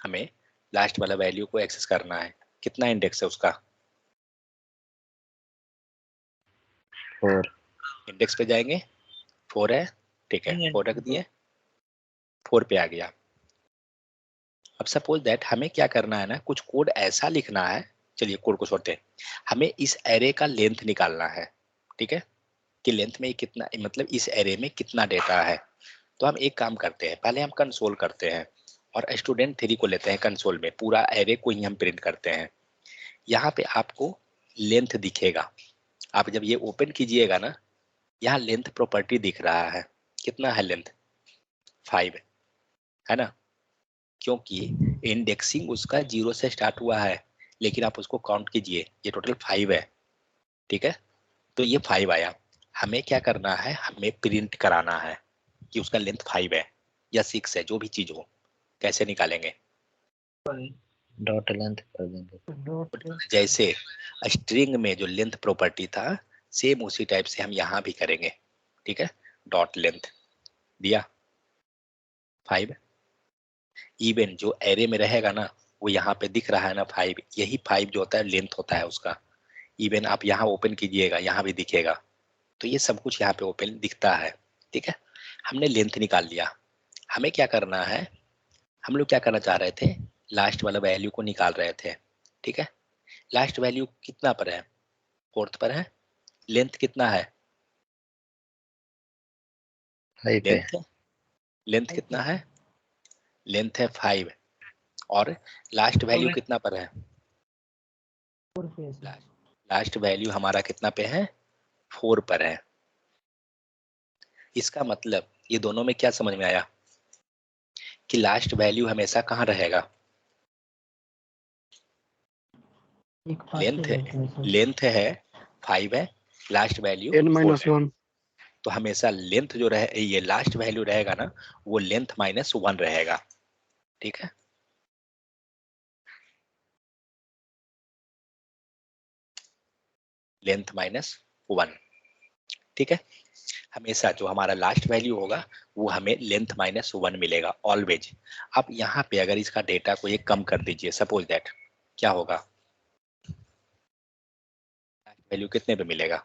हमें लास्ट वाला वैल्यू को एक्सेस करना है। कितना इंडेक्स है उसका, 4। इंडेक्स पे जाएंगे, 4 है। ठीक है, 4 रख दिए, 4 पे आ गया। अब सपोज दैट हमें क्या करना है ना, कुछ कोड ऐसा लिखना है, चलिए कोड को छोड़ते हैं, हमें इस एरे का लेंथ निकालना है। ठीक है, कि लेंथ में कितना, मतलब इस एरे में कितना डेटा है। तो हम एक काम करते हैं, पहले हम कंसोल करते हैं और स्टूडेंट 3 को लेते हैं कंसोल में, पूरा एरे को ही हम प्रिंट करते हैं। यहाँ पे आपको लेंथ दिखेगा, आप जब ये ओपन कीजिएगा ना, यहाँ लेंथ प्रॉपर्टी दिख रहा है। कितना है लेंथ, 5 है ना, क्योंकि इंडेक्सिंग उसका 0 से स्टार्ट हुआ है, लेकिन आप उसको काउंट कीजिए, ये टोटल 5 है। ठीक है, तो ये 5 आया। हमें क्या करना है, हमें प्रिंट कराना है कि उसका लेंथ 5 है। या 6 है, जो भी चीज हो, कैसे निकालेंगे? डॉट लेंथ कर देंगे। जैसे स्ट्रिंग में जो लेंथ प्रॉपर्टी था, सेम उसी टाइप से हम यहाँ भी करेंगे। ठीक है, डॉट लेंथ दिया 5। इवन जो एरे में रहेगा ना, वो यहाँ पे दिख रहा है ना 5, यही 5 जो होता है लेंथ होता है उसका। इवन आप यहाँ ओपन कीजिएगा, यहाँ भी दिखेगा। तो ये सब कुछ यहाँ पे ओपन दिखता है। ठीक है, हमने लेंथ निकाल लिया। हमें क्या करना है, हम लोग क्या करना चाह रहे थे, लास्ट वाला वैल्यू को निकाल रहे थे। ठीक है, लास्ट वैल्यू कितना पर है? 4th पर है। लेंथ कितना है? 5 है। लेंथ कितना है? लेंथ है 5। और लास्ट वैल्यू कितना पर है? लास्ट वैल्यू हमारा कितना पे है? 4 पर है। इसका मतलब ये दोनों में क्या समझ में आया कि लास्ट वैल्यू हमेशा कहाँ रहेगा? लेंथ है 5 है, लास्ट वैल्यू n-1 तो हमेशा लेंथ जो रहे, ये लास्ट वैल्यू रहेगा ना, वो लेंथ -1 रहेगा। ठीक है, लेंथ -1। ठीक है, हमेशा जो हमारा लास्ट वैल्यू होगा वो हमें लेंथ -1 मिलेगा ऑलवेज। अब यहाँ पे अगर इसका डेटा को ये कम कर दीजिए, सपोज दैट, क्या होगा? लास्ट वैल्यू कितने पे मिलेगा?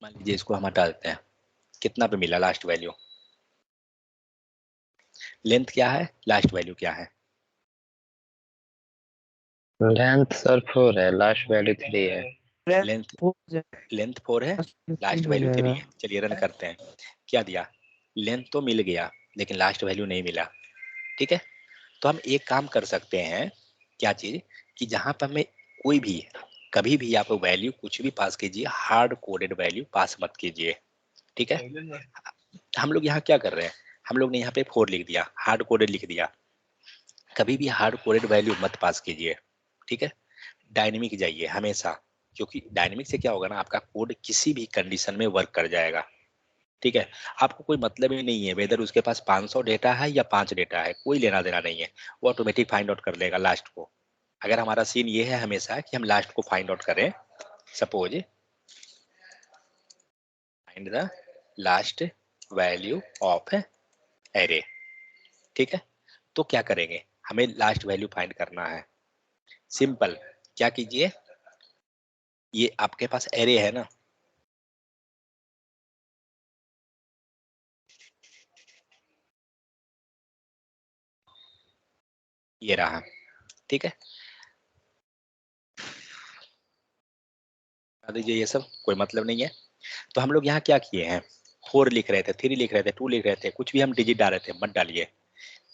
मान लीजिए इसको हम हटा देते हैं, कितना पे मिला लास्ट वैल्यू? लेंथ क्या है, लास्ट वैल्यू क्या है? लेंथ सर 4 है, लास्ट वैल्यू 3 है। लेंथ 4 है, लास्ट वैल्यू 3 है। चलिए रन करते हैं। क्या दिया? लेंथ तो मिल गया लेकिन लास्ट वैल्यू नहीं मिला। ठीक है, तो हम एक काम कर सकते हैं, क्या चीज, कि जहां पर हमें कोई भी, कभी भी आप वैल्यू कुछ भी पास कीजिए, हार्ड कोडेड वैल्यू पास मत कीजिए। ठीक है, हम लोग यहाँ क्या कर रहे हैं, हम लोग ने यहाँ पे 4 लिख दिया, हार्ड कोडेड लिख दिया। कभी भी हार्ड कोडेड वैल्यू मत पास कीजिए। ठीक है, डायनेमिक जाइए हमेशा, क्योंकि डायनेमिक से क्या होगा ना, आपका कोड किसी भी कंडीशन में वर्क कर जाएगा। ठीक है, आपको कोई मतलब ही नहीं है वेदर उसके पास 500 डेटा है या 5 डेटा है, कोई लेना देना नहीं है, वो ऑटोमेटिक फाइंड आउट कर लेगा लास्ट को। अगर हमारा सीन ये है हमेशा कि हम लास्ट को फाइंड आउट करें, suppose find the last value of array. ठीक है, तो क्या करेंगे, हमें लास्ट वैल्यू फाइंड करना है। सिंपल, क्या कीजिए, ये आपके पास एरे है ना, ये रहा। ठीक है, बता दीजिए, ये सब कोई मतलब नहीं है। तो हम लोग यहाँ क्या किए हैं, 4 लिख रहे थे, 3 लिख रहे थे, 2 लिख रहे थे, कुछ भी हम डिजिट डाल रहे थे, मत डालिए।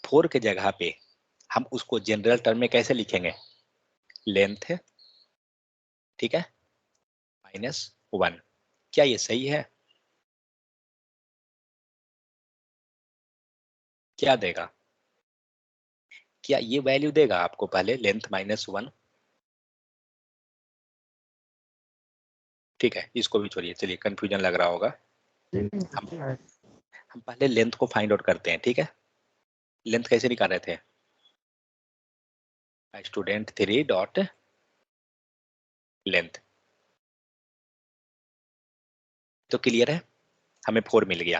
4 के जगह पे हम उसको जनरल टर्म में कैसे लिखेंगे, लेंथ, ठीक है, -1। क्या ये सही है? क्या देगा, क्या ये वैल्यू देगा आपको पहले, लेंथ -1? ठीक है, इसको भी छोड़िए, चलिए कंफ्यूजन लग रहा होगा। हम पहले लेंथ को फाइंड आउट करते हैं। ठीक है, लेंथ कैसे निकाल रहे थे, स्टूडेंट 3 डॉट लेंथ। तो क्लियर है, हमें 4 मिल गया।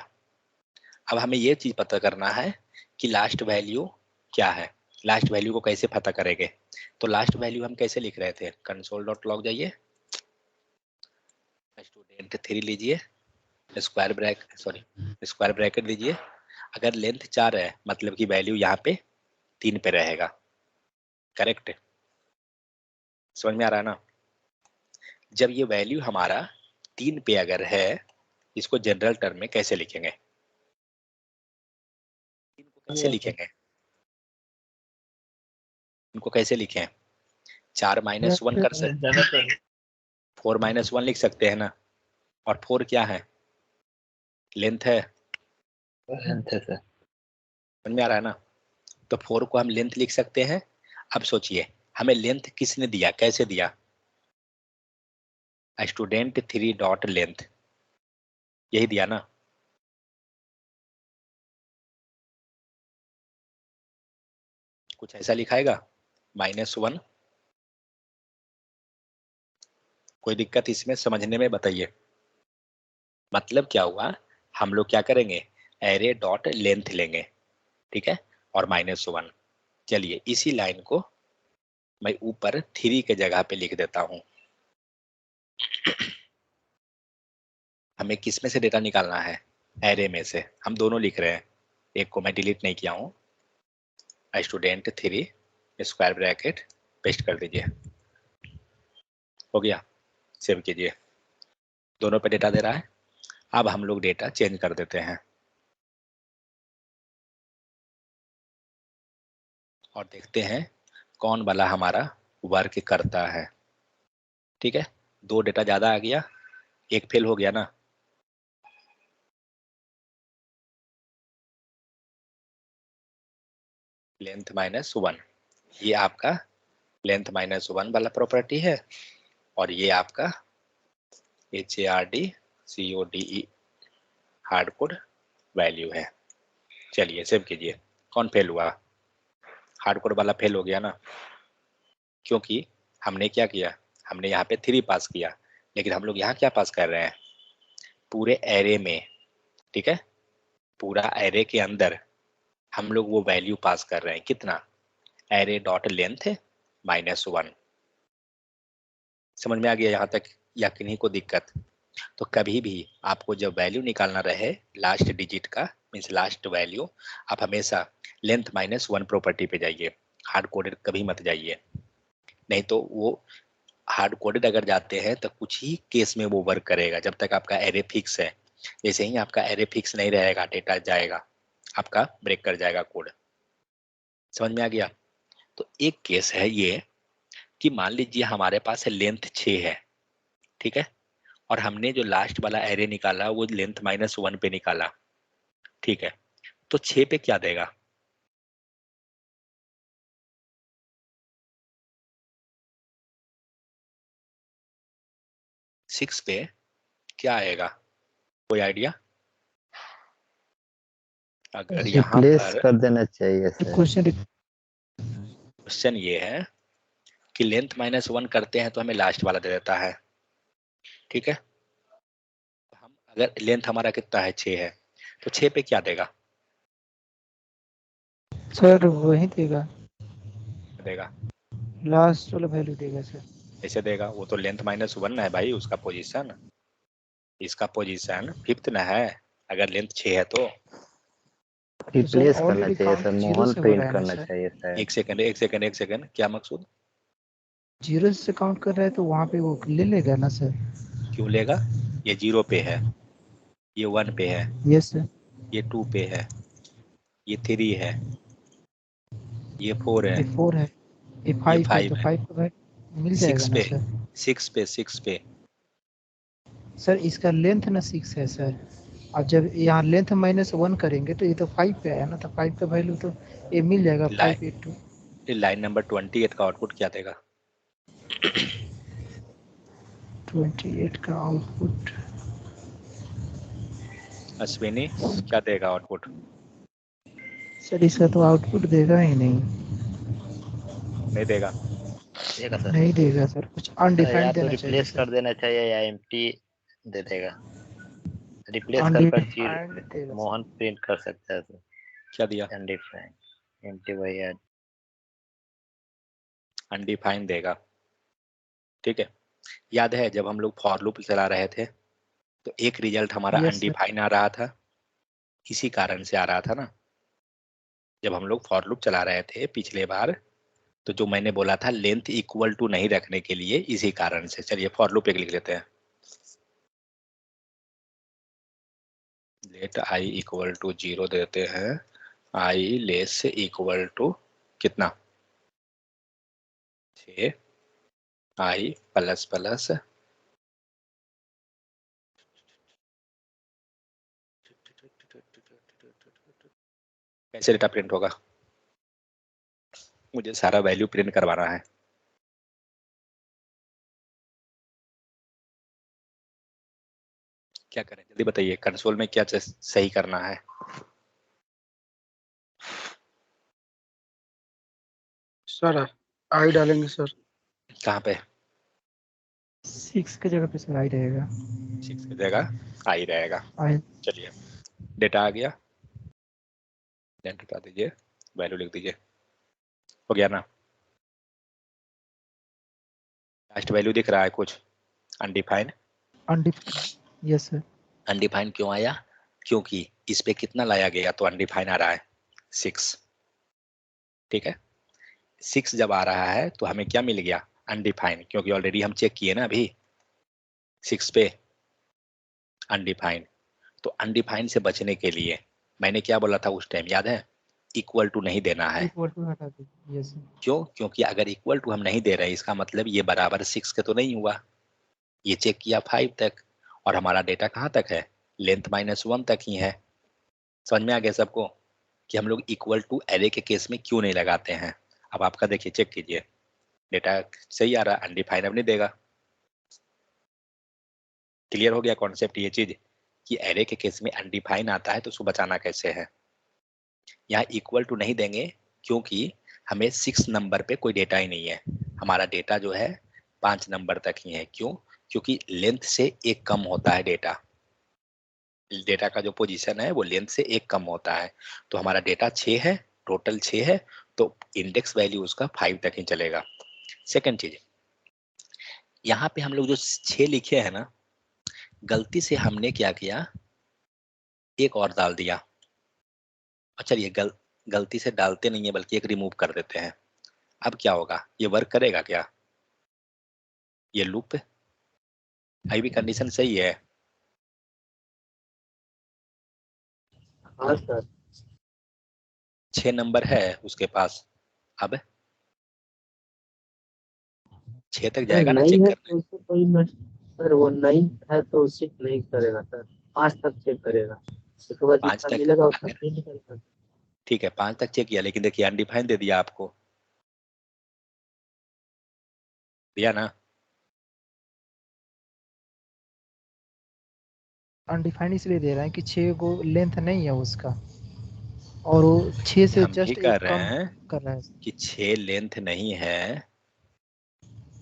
अब हमें ये चीज पता करना है कि लास्ट वैल्यू क्या है। लास्ट वैल्यू को कैसे पता करेंगे, तो लास्ट वैल्यू हम कैसे लिख रहे थे, कंसोल डॉट लॉग जाइए, स्टूडेंट 3 लीजिए, square bracket, sorry square bracket लीजिए। अगर लेंथ 4 है मतलब कि वैल्यू यहाँ पे 3 पे रहेगा। करेक्ट, समझ में आ रहा है ना? जब ये वैल्यू हमारा 3 पे अगर है, इसको जनरल टर्म में कैसे लिखेंगे, कैसे लिखेंगे, इनको कैसे लिखें, 4 -1 कर सकते, 4 -1 लिख सकते हैं ना। और 4 क्या है, लेंथ है, लेंथ है सर। समझ में आ रहा है ना? तो 4 को हम लेंथ लिख सकते हैं। अब सोचिए, हमें लेंथ किसने दिया, कैसे दिया, स्टूडेंट 3 डॉट लेंथ, यही दिया ना। कुछ ऐसा लिखाएगा -1। कोई दिक्कत इसमें समझने में बताइए। मतलब क्या हुआ, हम लोग क्या करेंगे, एरे डॉट लेंथ लेंगे, ठीक है, और -1। चलिए इसी लाइन को मैं ऊपर 3 के जगह पे लिख देता हूं। हमें किस में से डेटा निकालना है, एरे में से। हम दोनों लिख रहे हैं, एक को मैं डिलीट नहीं किया हूं। स्टूडेंट 3 स्क्वायर ब्रैकेट पेस्ट कर दीजिए, हो गया। सेव कीजिए, दोनों पे डेटा दे रहा है। अब हम लोग डेटा चेंज कर देते हैं और देखते हैं कौन वाला हमारा वर्क करता है। ठीक है, 2 डेटा ज्यादा आ गया, एक फेल हो गया ना। लेंथ -1, ये आपका लेंथ -1 वाला प्रॉपर्टी है, और ये आपका HARD हार्ड कोड वैल्यू है। चलिए सेव कीजिए। कौन फेल हुआ, हार्ड कोड वाला फेल हो गया ना, क्योंकि हमने क्या किया, हमने यहाँ पे 3 पास किया, लेकिन हम लोग यहाँ क्या पास कर रहे हैं, पूरे एरे में, ठीक है, पूरा एरे के अंदर हम लोग वो वैल्यू पास कर रहे हैं। कितना, एरे डॉट लेंथ -1। समझ में आ गया यहाँ तक, या किन्हीं को दिक्कत? तो कभी भी आपको जब वैल्यू निकालना रहे लास्ट डिजिट का, मीन्स लास्ट वैल्यू, आप हमेशा लेंथ -1 प्रॉपर्टी पे जाइए, हार्ड कोडेड कभी मत जाइए। नहीं तो वो हार्ड कोडेड अगर जाते हैं तो कुछ ही केस में वो वर्क करेगा, जब तक आपका एरे फिक्स है। जैसे ही आपका एरे फिक्स नहीं रहेगा, डेटा जाएगा, आपका ब्रेक कर जाएगा कोड। समझ में आ गया? तो एक केस है ये कि मान लीजिए हमारे पास है लेंथ 6 है, ठीक है, और हमने जो लास्ट वाला एरे निकाला वो लेंथ -1 पे निकाला, ठीक है, तो 6 पे क्या देगा, सिक्स पे क्या आएगा, कोई आइडिया? अगर यहाँ रिप्लेस पर कर देना चाहिए सर। क्वेश्चन ये है कि लेंथ -1 करते हैं तो हमें लास्ट वाला दे देता है, ठीक है, हम अगर लेंथ हमारा कितना है, 6 है, तो 6 पे क्या देगा, सर वही देगा, देगा लास्ट वाला वैल्यू देगा सर। ऐसे देगा, वो तो लेंथ -1 है भाई, उसका पोजीशन, इसका पोजीशन 5th ना है, अगर लेंथ 6 है तो। तो सर रिप्लेस करना ऑलरेडी चाहिए काउंट सर, जीरो मोहन से हो रहा प्रिंट है ना करना सर, चाहिए सर। एक सेकंड, क्या मकसूद? जीरो से काउंट कर रहा है तो वहाँ पे वो ले लेगा ना सर। क्यों लेगा, ये 0 पे है, ये 1 पे है, यस सर। ये 2 पे है, ये 3 है, ये 4 है, ये 4 है, ये ये 5 है, 5 तो है, 5 का वैल्यू मिल 6 जाएगा ना पे, सर। 6 पे सर इसका लेंथ ना 6 है सर, और जब यहाँ लेंथ -1 करेंगे तो ये तो 5 पे आया ना, तो 5 का वैल्यू तो ये मिल जाएगा, 582। लाइन नंबर 28 का आउटपुट क्या देगा, 28 का आउटपुट अश्विनी क्या देगा आउटपुट? सर, इसका तो आउटपुट देगा ही नहीं, नहीं देगा, देगा सर। नहीं देगा सर, कुछ या अनडिफाइंड तो देना चाहिए रिप्लेस सर। कर देना चाहिए या एम्प्टी दे देगा। रिप्लेस कर कर चीज अनडिफाइंड देगा सर। मोहन प्रिंट कर सकता है सर। क्या दिया, अनडिफाइंड एम्प्टी वही है। अनडिफाइंड देगा, ठीक है। याद है जब हम लोग फॉर लूप चला रहे थे तो एक रिजल्ट हमारा यस सर। अनडिफाइंड आ रहा था, इसी कारण से आ रहा था ना। जब हम लोग फॉर लूप चला रहे थे पिछले बार, तो जो मैंने बोला था लेंथ इक्वल टू नहीं रखने के लिए, इसी कारण से। चलिए फॉर लूप एक लिख लेते हैं, लेट आई इक्वल टू 0 देते हैं, आई लेस से इक्वल टू कितना, 6, आई प्लस प्लस कैसे डेटा प्रिंट होगा, मुझे सारा वैल्यू प्रिंट करवाना है। क्या करें जल्दी बताइए, कंसोल में क्या सही करना है? सर आई डालेंगे सर। कहाँ पे? 6 की जगह पे सर आई रहेगा। 6 की जगह आई रहेगा। आई। चलिए डेटा आ गया, एंटर कर दीजिए, वैल्यू लिख दीजिए, हो गया ना? लास्ट वैल्यू दिख रहा है कुछ undefined? Undefined, yes sir. Undefined क्यों आया? क्योंकि इस पे कितना लाया गया तो अनडिफाइंड आ रहा है 6। ठीक है, 6 जब आ रहा है तो हमें क्या मिल गया? अनडिफाइंड, क्योंकि ऑलरेडी हम चेक किए ना अभी 6 पे अनडिफाइंड। तो अनडिफाइंड से बचने के लिए मैंने क्या बोला था उस टाइम, याद है? इक्वल टू नहीं देना है। इक्वल टू हटा दीजिए, यस सर। क्यों? क्योंकि अगर इक्वल टू हम नहीं दे रहे हैं इसका मतलब ये बराबर 6 के तो नहीं हुआ। ये चेक किया 5 तक, और हमारा डेटा कहाँ तक है? लेंथ -1 तक ही है। समझ में आ गया सबको कि हम लोग इक्वल टू एरे के केस में क्यों नहीं लगाते हैं? अब आपका देखिए, चेक कीजिए, डेटा सही आ रहा है, अनडिफाइंड अब नहीं देगा। क्लियर हो गया कॉन्सेप्ट ये चीज कि एरे के केस में अनडिफाइंड आता है तो उसको बचाना कैसे है। यहाँ इक्वल टू नहीं देंगे क्योंकि हमें 6 नंबर पे कोई डेटा ही नहीं है, हमारा डेटा जो है 5 नंबर तक ही है। क्यों? क्योंकि लेंथ से एक कम होता है डेटा, डेटा का जो पोजीशन है वो लेंथ से एक कम होता है। तो हमारा डेटा 6 है, टोटल 6 है, तो इंडेक्स वैल्यू उसका 5 तक ही चलेगा। सेकंड चीज, यहाँ पे हम लोग जो 6 लिखे हैं ना, गलती से हमने क्या किया, एक और डाल दिया। अच्छा ये गलती से डालते नहीं है बल्कि एक रिमूव कर देते हैं। अब क्या होगा, ये वर्क करेगा क्या? ये लूप अभी भी कंडीशन सही है? हाँ सर। 6 नंबर है उसके पास, अब 6 तक सर जाएगा ना नहीं चेक है करने? तो उसको कोई सर वो नहीं है तो चेक नहीं करेगा सर, 5 तक चेक करेगा, उसके बाद 5 जितना तक मिलेगा उतना अगर, फिर निकलेगा। ठीक है 5 तक चेक किया, लेकिन देखिए अनडिफाइंड दे दिया आपको, दिया ना? अनडिफाइंड इसलिए दे रहा है कि 6 को लेंथ नहीं है उसका, और वो 6 से हम भी जस्ट कर एक रहे कम हैं कर रहा है। कि 6 लेंथ नहीं है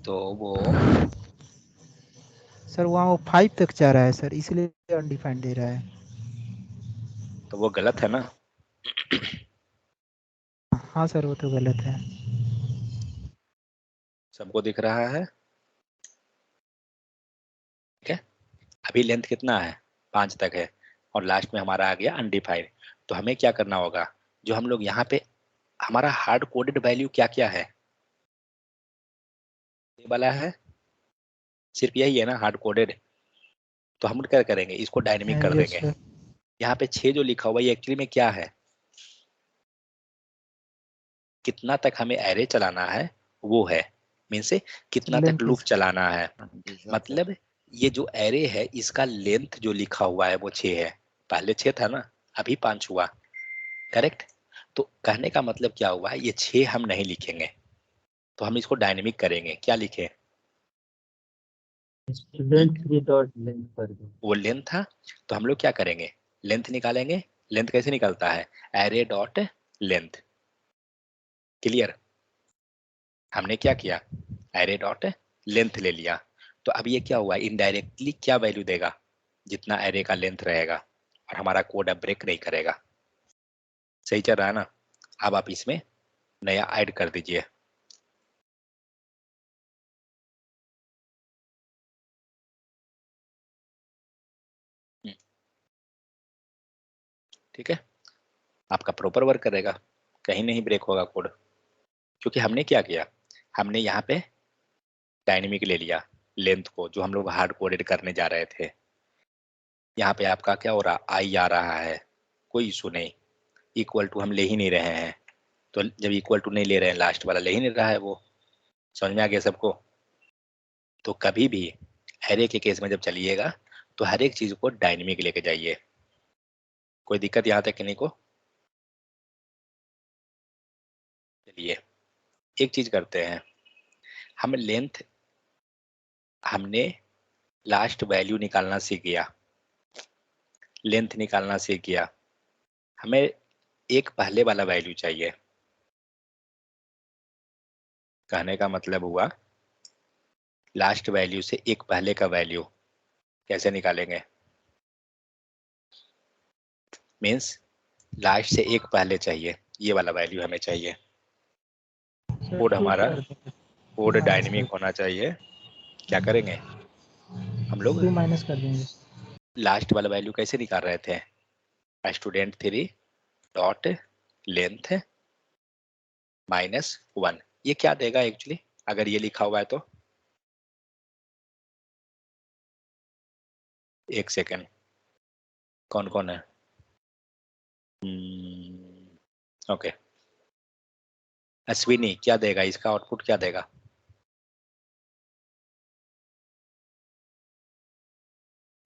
तो वो, सर वहाँ वो 5 तक जा रहा है सर, इसलिए अनडिफाइंड दे रहा है। तो वो गलत है ना? हाँ सर वो तो गलत है। सबको दिख रहा है? ठीक है, अभी लेंथ कितना है? 5 तक है, और लास्ट में हमारा आ गया अनडिफाइंड। तो हमें क्या करना होगा, जो हम लोग यहाँ पे हमारा हार्ड कोडेड वैल्यू क्या क्या है, ये वाला है, सिर्फ यही है ना हार्ड कोडेड। तो हम क्या करेंगे, इसको डायनेमिक कर यस देंगे। सर। यहाँ पे 6 जो लिखा हुआ है ये एक्चुअली में क्या है, कितना तक हमें एरे चलाना है वो है, मीन से कितना तक लेंथ लूप चलाना है। डिवीजन से। मतलब ये जो एरे है इसका लेंथ जो लिखा हुआ है वो 6 है, पहले 6 था ना, अभी 5 हुआ, करेक्ट? तो कहने का मतलब क्या हुआ है, ये 6 हम नहीं लिखेंगे, तो हम इसको डायनेमिक करेंगे। क्या लिखे? स्टूडेंट 3 डॉट लिंक कर दो। वो लेंथ था, तो हम लोग क्या करेंगे, लेंथ निकालेंगे। लेंथ कैसे निकलता है, एरे डॉट लेंथ। क्लियर? हमने क्या किया, एरे डॉट लेंथ ले लिया। तो अब ये क्या हुआ, इनडायरेक्टली क्या वैल्यू देगा, जितना एरे का लेंथ रहेगा, और हमारा कोड अब ब्रेक नहीं करेगा। सही चल रहा है ना? अब आप इसमें नया ऐड कर दीजिए। ठीक है, आपका प्रॉपर वर्क करेगा, कहीं नहीं ब्रेक होगा कोड। क्योंकि हमने क्या किया, हमने यहाँ पे डायनेमिक ले लिया लेंथ को, जो हम लोग हार्ड कोडेड करने जा रहे थे। यहाँ पे आपका क्या हो रहा, आई आ रहा है, कोई इशू नहीं, इक्वल टू हम ले ही नहीं रहे हैं। तो जब इक्वल टू नहीं ले रहे हैं, लास्ट वाला ले ही नहीं रहा है वो। समझ में आ गया सबको? तो कभी भी एरे के केस में जब चलिएगा तो हर एक चीज को डायनेमिक लेके जाइए। कोई दिक्कत यहाँ तक किन्हीं को? चलिए एक चीज करते हैं, हम लेंथ, हमने लास्ट वैल्यू निकालना सीख गया, लेंथ निकालना सीख गया, हमें एक पहले वाला वैल्यू चाहिए। कहने का मतलब हुआ लास्ट वैल्यू से एक पहले का वैल्यू कैसे निकालेंगे, मीन्स लास्ट से एक पहले चाहिए, ये वाला वैल्यू हमें चाहिए। कोड हमारा कोड डायनेमिक होना चाहिए। क्या करेंगे हम लोग, 2 माइनस कर देंगे। लास्ट वाला वैल्यू कैसे निकाल रहे थे, स्टूडेंट 3 डॉट लेंथ -1, ये क्या देगा एक्चुअली अगर ये लिखा हुआ है तो, एक सेकेंड, कौन कौन है, ओके, अश्विनी क्या देगा, इसका आउटपुट क्या देगा,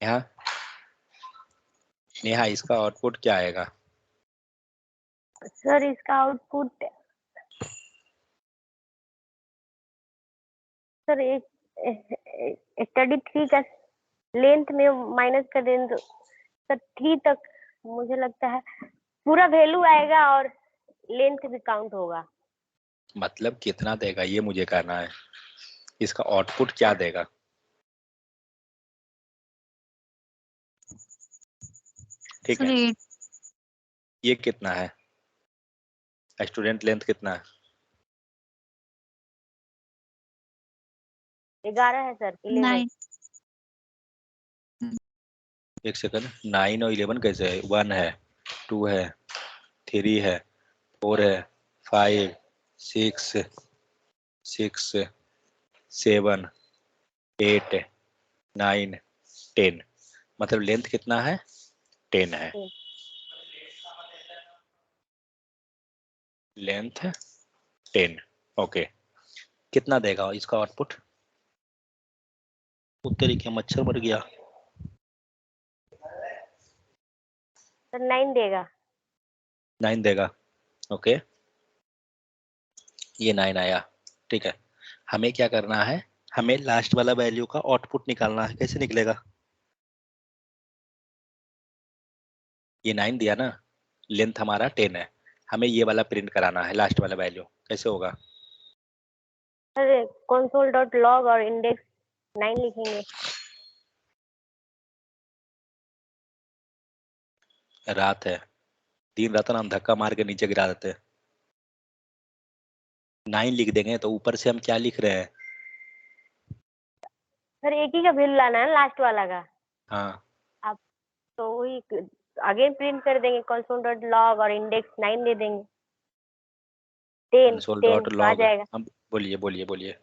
नेहा, नेहा इसका आउटपुट क्या आएगा, सर इसका आउटपुट सर एक स्टडी 3 का लेंथ में माइनस कर दें तो सर 3 तक मुझे लगता है पूरा वैल्यू आएगा और लेंथ भी काउंट होगा। मतलब कितना देगा ये मुझे कहना है, इसका आउटपुट क्या देगा, ठीक है, ये कितना है, स्टूडेंट लेंथ कितना है, 11 है सर, 11। एक सेकंड, 9 और 11 कैसे है, 1 है, 2 है, 3 है, 4 है, 5 6 6 7 8 9 10, मतलब लेंथ कितना है, 10 है, लेंथ 10, ओके, कितना देगा इसका आउटपुट, उत्तरी के मच्छर मर गया, सर 9 देगा। 9 देगा, ओके, ये 9 आया, ठीक है, हमें क्या करना है, हमें लास्ट वाला वैल्यू का आउटपुट निकालना है, कैसे निकलेगा, ये 9 दिया ना, लेंथ हमारा 10 है, हमें ये वाला प्रिंट कराना है लास्ट वाला वैल्यू, कैसे होगा, सर कंसोल डॉट लॉग और इंडेक्स 9 लिखेंगे। रात है, दिन रात ना हम धक्का मार के नीचे गिरा देते हैं, 9 लिख देंगे तो ऊपर से हम क्या लिख रहे हैं, सर एक ही का वैल्यू लाना है लास्ट वाला का, हाँ, आप तो वही अगेन प्रिंट कर देंगे, कंसोल डॉट लॉग और इंडेक्स 9 दे देंगे, 10 कंसोल 10 डॉट तो आ लॉग, जाएगा। हम बोलिए बोलिए बोलिए,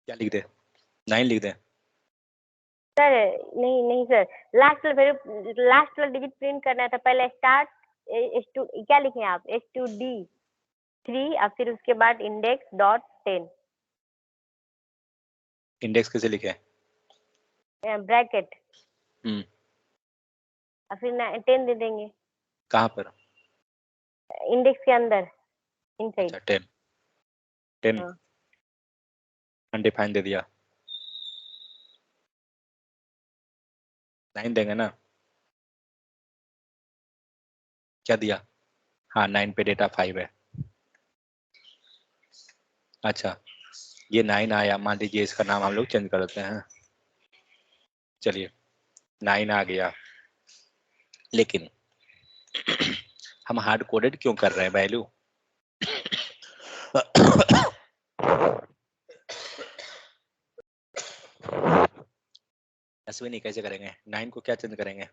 क्या लिख दे, 9 लिख दे, सर नहीं नहीं सर, लास्ट वाला डिजिट प्रिंट करना था, पहले स्टार्ट क्या लिखे आप, std 3 और फिर उसके बाद इंडेक्स डॉट 10 इंडेक्स कैसे लिखे, ब्रैकेट और फिर 10 दे देंगे, कहाँ पर, इंडेक्स के अंदर इनसाइड। अच्छा 10 हाँ। अनडिफाइंड दे दिया, 9 देंगे ना, क्या दिया, हाँ 9 पे डेटा 5 है, अच्छा ये 9 आया, मान लीजिए इसका नाम हम लोग चेंज कर देते हैं, चलिए 9 आ गया, लेकिन हम हार्ड कोडेड क्यों कर रहे हैं वैल्यू, अश्विनी कैसे करेंगे, 9 को क्या चेंज करेंगे,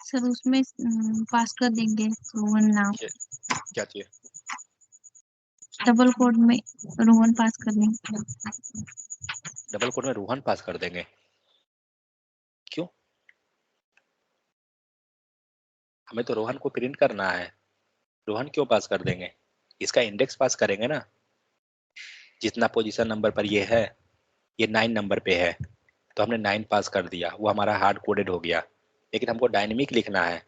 सर उसमें पास कर देंगे रोहन नाम, क्या चाहिए, डबल कोड में रोहन पास कर देंगे। डबल कोड में रोहन पास कर देंगे, क्यों, हमें तो रोहन को प्रिंट करना है, रोहन क्यों पास कर देंगे, इसका इंडेक्स पास करेंगे ना, जितना पोजीशन नंबर पर ये है, ये 9 नंबर पे है, तो हमने 9 पास कर दिया, वो हमारा हार्ड कोडेड हो गया, लेकिन हमको डायनेमिक लिखना है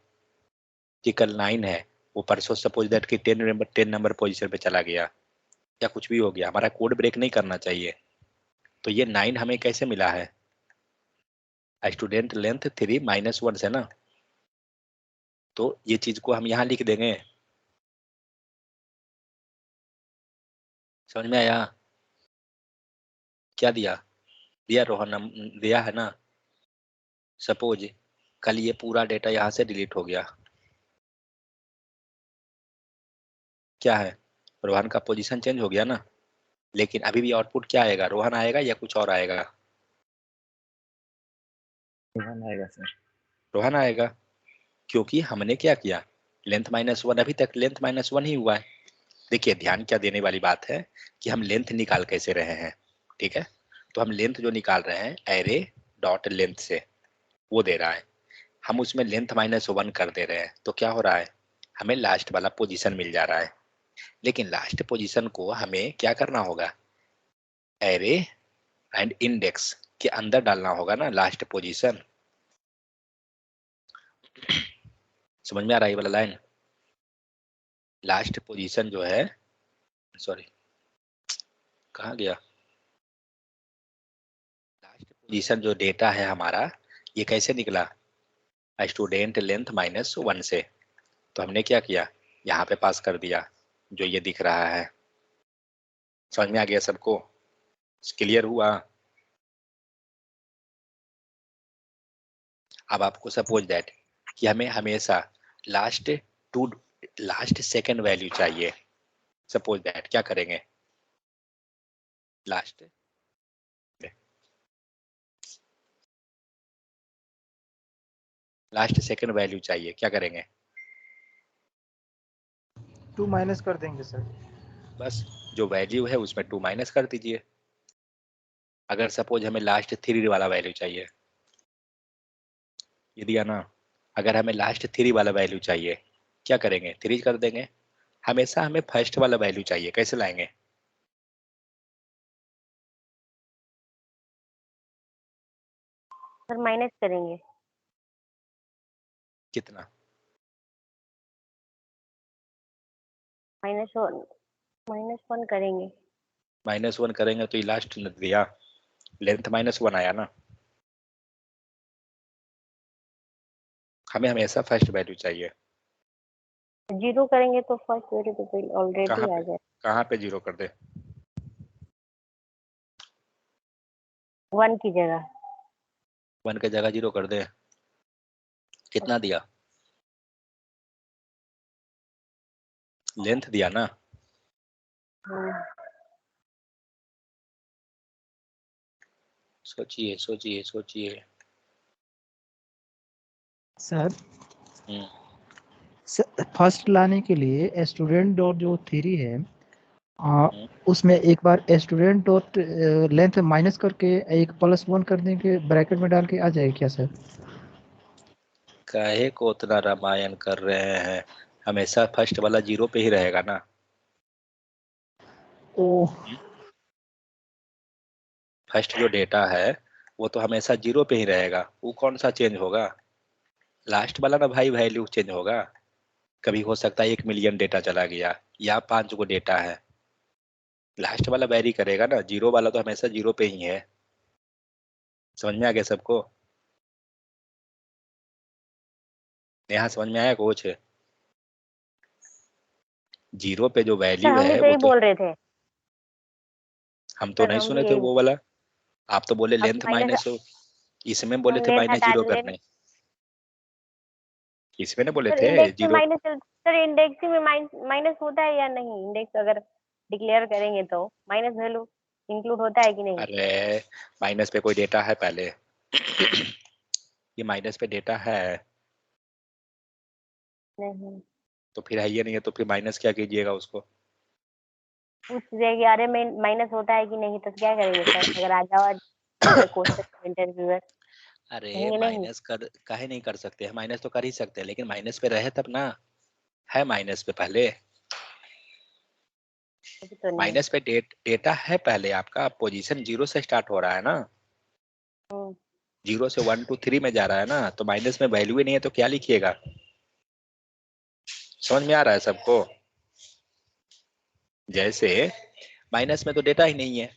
कि कल 9 है, वो परसों सपोज दैट कि 10 नंबर पोजीशन पे चला गया, या कुछ भी हो गया, हमारा कोड ब्रेक नहीं करना चाहिए। तो ये 9 हमें कैसे मिला है? स्टूडेंट लेंथ 3 -1 से ना, तो ये चीज को हम यहाँ लिख देंगे। समझ में आया? क्या दिया? दिया रोहन, दिया है ना। सपोज कल ये पूरा डेटा यहाँ से डिलीट हो गया, क्या है? रोहन का पोजीशन चेंज हो गया ना, लेकिन अभी भी आउटपुट क्या आएगा? रोहन आएगा या कुछ और आएगा? रोहन आएगा सर। रोहन आएगा, क्योंकि हमने क्या किया? लेंथ -1, अभी तक लेंथ -1 ही हुआ है। देखिए ध्यान क्या देने वाली बात है कि हम लेंथ निकाल कैसे रहे हैं, ठीक है? तो हम लेंथ जो निकाल रहे हैं एरे डॉट लेंथ से, वो दे रहा है, हम उसमें लेंथ -1 कर दे रहे हैं, तो क्या हो रहा है? हमें लास्ट वाला पोजीशन मिल जा रहा है। लेकिन लास्ट पोजीशन को हमें क्या करना होगा? एरे एंड इंडेक्स के अंदर डालना होगा ना लास्ट पोजीशन। समझ में आ रहा है ये वाला लाइन? लास्ट पोजीशन जो है, सॉरी कहाँ गया? लास्ट पोजीशन जो डेटा है हमारा, ये कैसे निकला? स्टूडेंट लेंथ -1 से। तो हमने क्या किया? यहाँ पे पास कर दिया, जो ये दिख रहा है। समझ में आ गया सबको? क्लियर हुआ? अब आपको सपोज दैट कि हमें हमेशा लास्ट सेकंड वैल्यू चाहिए। सपोज दैट क्या करेंगे? लास्ट सेकंड वैल्यू चाहिए, क्या करेंगे? 2 माइनस कर देंगे सर। बस जो वैल्यू है उसमें 2 माइनस कर दीजिए। अगर सपोज हमें लास्ट 3 वाला वैल्यू चाहिए, ये दिया ना, अगर हमें लास्ट 3 वाला वैल्यू चाहिए, क्या करेंगे? 3 कर देंगे। हमेशा हमें फर्स्ट वाला वैल्यू चाहिए, कैसे लाएंगे? सर माइनस करेंगे। कितना? -1 करेंगे। -1 करेंगे तो ये लास्ट दिया, लेंथ -1 आया ना। हमें हमेशा फर्स्ट वैल्यू चाहिए। 0 करेंगे तो फर्स्ट वैल्यू तो ऑलरेडी कहाँ आ पे जाए। कहाँ पे 0 कर दे? 1 की जगह। 1 की जगह 0 कर दे। कितना दिया? लेंथ दिया ना। सोचिए सोचिए सोचिए। सर हम्म, फर्स्ट लाने के लिए स्टूडेंट डॉट जो 3 है, हम्म। उसमें एक बार स्टूडेंट डॉट लेंथ माइनस करके एक +1 कर देंगे, ब्रैकेट में डाल के आ जाएगा क्या सर? काहे को उतना रामायण कर रहे हैं? हमेशा फर्स्ट वाला 0 पे ही रहेगा ना। ओ फर्स्ट जो डेटा है वो तो हमेशा 0 पे ही रहेगा, वो कौन सा चेंज होगा? लास्ट वाला ना भाई वैल्यू चेंज होगा। कभी हो सकता है 1 मिलियन डेटा चला गया या 5 गो डेटा है, लास्ट वाला वेरी करेगा ना। 0 वाला तो हमेशा 0 पे ही है। समझ में आ गया सबको? यहाँ समझ में आया कुछ? 0 पे जो सर वैल्यू हम भी है वो सही तो बोल रहे थे। हम तो सर नहीं हम सुने भी थे यही वो वाला। आप तो बोले अब लेंथ माइनस, माइनस हो, इसमें बोले हम थे लेंथ हटा -0 लेंथ। करने। इसमें ना बोले सर थे इंडेक्स में 0। माइनस, सर इंडेक्स में माइनस होता है या नहीं? इंडेक्स अगर डिक्लेयर करेंगे तो माइनस वैल्यू इंक्लूड होता है कि नहीं? अरे माइनस पे कोई डेटा है पहले? ये माइनस पे डेटा है? नहीं। तो फिर है ये नहीं है तो फिर माइनस क्या कीजिएगा उसको? पूछ रहे कि अरे में माइनस होता है कि नहीं, तो क्या करेंगे सर? अगर आ जाओ अगर क्वेश्चन इंटरव्यूअर अरे कहेंगे नहीं। माइनस कर काहे नहीं कर सकते हैं? माइनस तो कर ही सकते हैं, लेकिन माइनस पे रहे तब ना। है माइनस पे पहले? अभी तो नहीं। माइनस पे डेटा है पहले, आपका पोजीशन 0 से स्टार्ट हो रहा है ना। 0 से 1 2 3 में जा रहा है ना, तो माइनस में वैल्यू ही नहीं है तो क्या लिखिएगा? समझ में आ रहा है सबको? जैसे माइनस में तो डेटा ही नहीं है।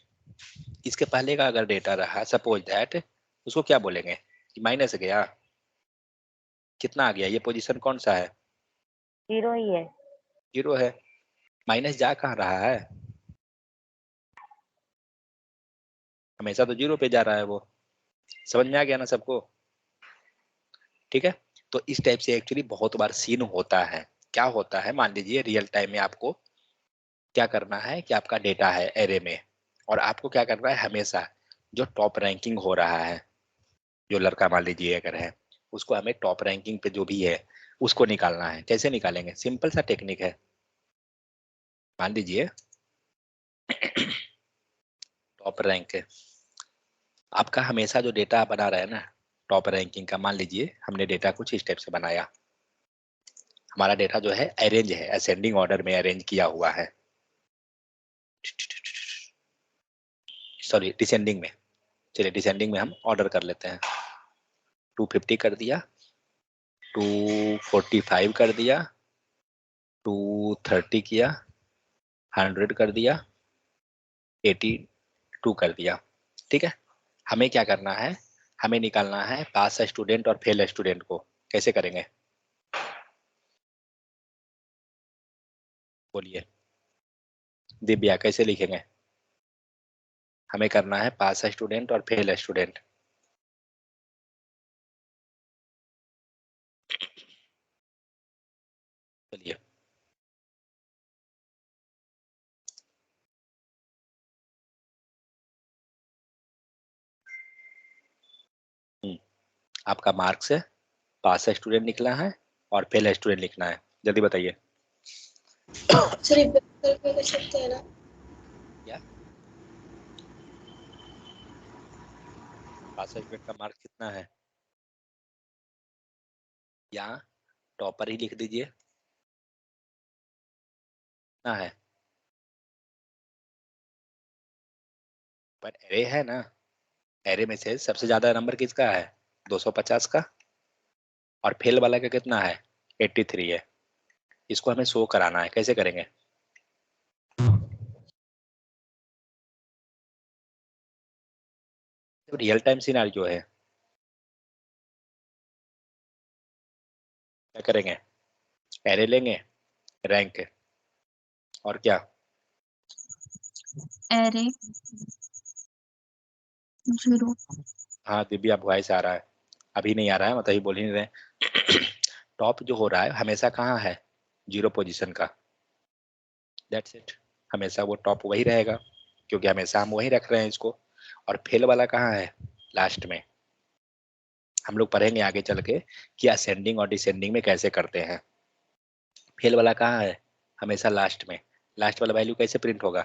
इसके पहले का अगर डेटा रहा सपोज दैट, उसको क्या बोलेंगे कि माइनस गया, कितना आ गया, ये पोजीशन कौन सा है, 0 ही है। 0 है। माइनस जा कहाँ रहा है, हमेशा तो 0 पे जा रहा है वो। समझ में आ गया ना सबको? ठीक है। तो इस टाइप से एक्चुअली बहुत बार सीन होता है। क्या होता है, मान लीजिए रियल टाइम में आपको क्या करना है कि आपका डेटा है एरे में, और आपको क्या करना है, हमेशा जो टॉप रैंकिंग हो रहा है, जो लड़का मान लीजिए अगर है, उसको हमें टॉप रैंकिंग पे जो भी है उसको निकालना है। कैसे निकालेंगे, सिंपल सा टेक्निक है। मान लीजिए टॉप रैंक आपका हमेशा जो डेटा बना रहा है ना टॉप रैंकिंग का, मान लीजिए हमने डेटा कुछ इस टाइप से बनाया, हमारा डेटा जो है अरेंज है, असेंडिंग ऑर्डर में अरेंज किया हुआ है, सॉरी डिसेंडिंग में, चलिए डिसेंडिंग में हम ऑर्डर कर लेते हैं। 250 कर दिया, 245 कर दिया, 230 किया, 100 कर दिया, 82 कर दिया। ठीक है। हमें क्या करना है, हमें निकालना है पास स्टूडेंट और फेल स्टूडेंट को। कैसे करेंगे बोलिए, दिव्या कैसे लिखेंगे? हमें करना है पास स्टूडेंट और फेल स्टूडेंट। चलिए आपका मार्क्स है, पास स्टूडेंट निकला है और फेल स्टूडेंट लिखना है, जल्दी बताइए। सर एक बार करके कर सकते हैं ना? क्या पास स्टूडेंट का मार्क्स कितना है, या टॉपर ही लिख दीजिए, कितना है, पर एरे है ना, एरे में से सबसे ज्यादा नंबर किसका है, 250 का, और फेल वाला का कितना है, 83 है। इसको हमें शो कराना है, कैसे करेंगे? तो रियल टाइम सिनेरियो है, क्या करेंगे, एरे लेंगे, रैंक और क्या, एरे 0 हाँ दिव्या वॉइस आ रहा है, अभी नहीं आ रहा है, मतलब ही बोल ही नहीं रहे। टॉप जो हो रहा है हमेशा कहाँ है, 0 पोजीशन का, दैट्स इट। हमेशा वो टॉप वही रहेगा, क्योंकि हमेशा हम वही रख रहे हैं इसको। और फेल वाला कहाँ है, लास्ट में। हम लोग पढ़ेंगे आगे चल के कि असेंडिंग और डिसेंडिंग में कैसे करते हैं। फेल वाला कहाँ है, हमेशा लास्ट में। लास्ट वाला वैल्यू कैसे प्रिंट होगा,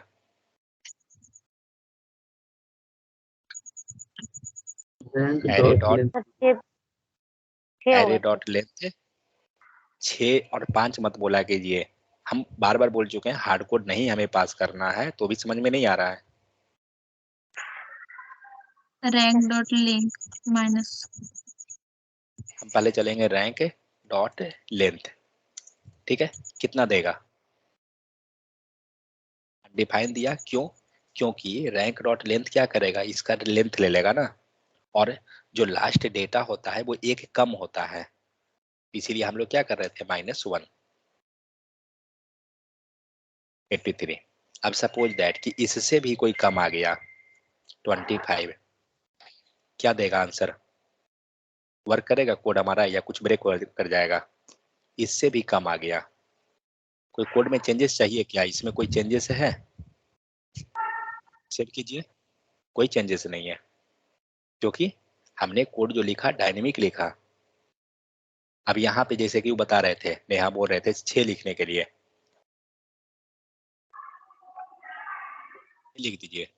rank array dot dot, length. Sir 6 array होगा सर। डॉट लेंथ 6 और 5 मत बोला कीजिए, हम बार बार बोल चुके हैं हार्ड कोड नहीं हमें पास करना है, तो भी समझ में नहीं आ रहा है। रैंक डॉट लिंक माइनस हम पहले चलेंगे रैंक डॉट लेंथ, ठीक है, कितना देगा, डिफाइन दिया, क्यों, क्योंकि रैंक डॉट लेंथ क्या करेगा, इसका लेंथ ले लेगा ना, और जो लास्ट डेटा होता है वो एक कम होता है, इसीलिए हम लोग क्या कर रहे थे, -1 83। अब सपोज दैट कि इससे भी कोई कम आ गया 25, क्या देगा आंसर, वर्क करेगा कोड हमारा या कुछ ब्रेक कर जाएगा? इससे भी कम आ गया, कोई कोड में चेंजेस चाहिए क्या, इसमें कोई चेंजेस है, चेक कीजिए, कोई चेंजेस नहीं है, क्योंकि हमने कोड जो लिखा डायनेमिक लिखा। अब यहाँ पे जैसे कि वो बता रहे थे, नेहा बोल रहे थे 6 लिखने के लिए, लिख दीजिए,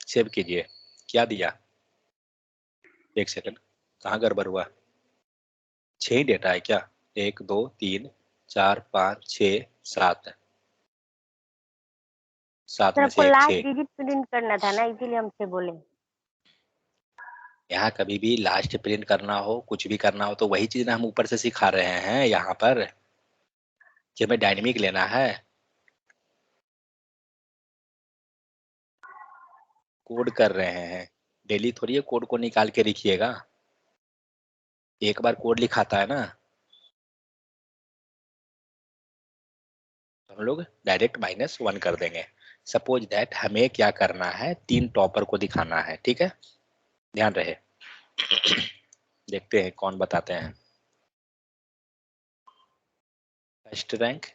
सेव कीजिए, क्या दिया, एक सेकंड, कहाँ गड़बड़ हुआ, 6 ही डेटा है क्या, 1 2 3 4 5 6 7, 7 सर में आपको से एक लास्ट 6। डिजिट प्रिंट करना था ना, इसीलिए हमसे बोले। यहाँ कभी भी लास्ट प्रिंट करना हो, कुछ भी करना हो, तो वही चीज ना हम ऊपर से सिखा रहे हैं यहाँ पर, कि हमें डायनेमिक लेना है। कोड कर रहे हैं, डेली थोड़ी है कोड को निकाल के लिखिएगा, एक बार कोड लिखाता है ना, हम लोग डायरेक्ट -1 कर देंगे। सपोज दैट हमें क्या करना है, 3 टॉपर को दिखाना है, ठीक है, ध्यान रहे। देखते हैं कौन बताते हैं। फर्स्ट रैंक,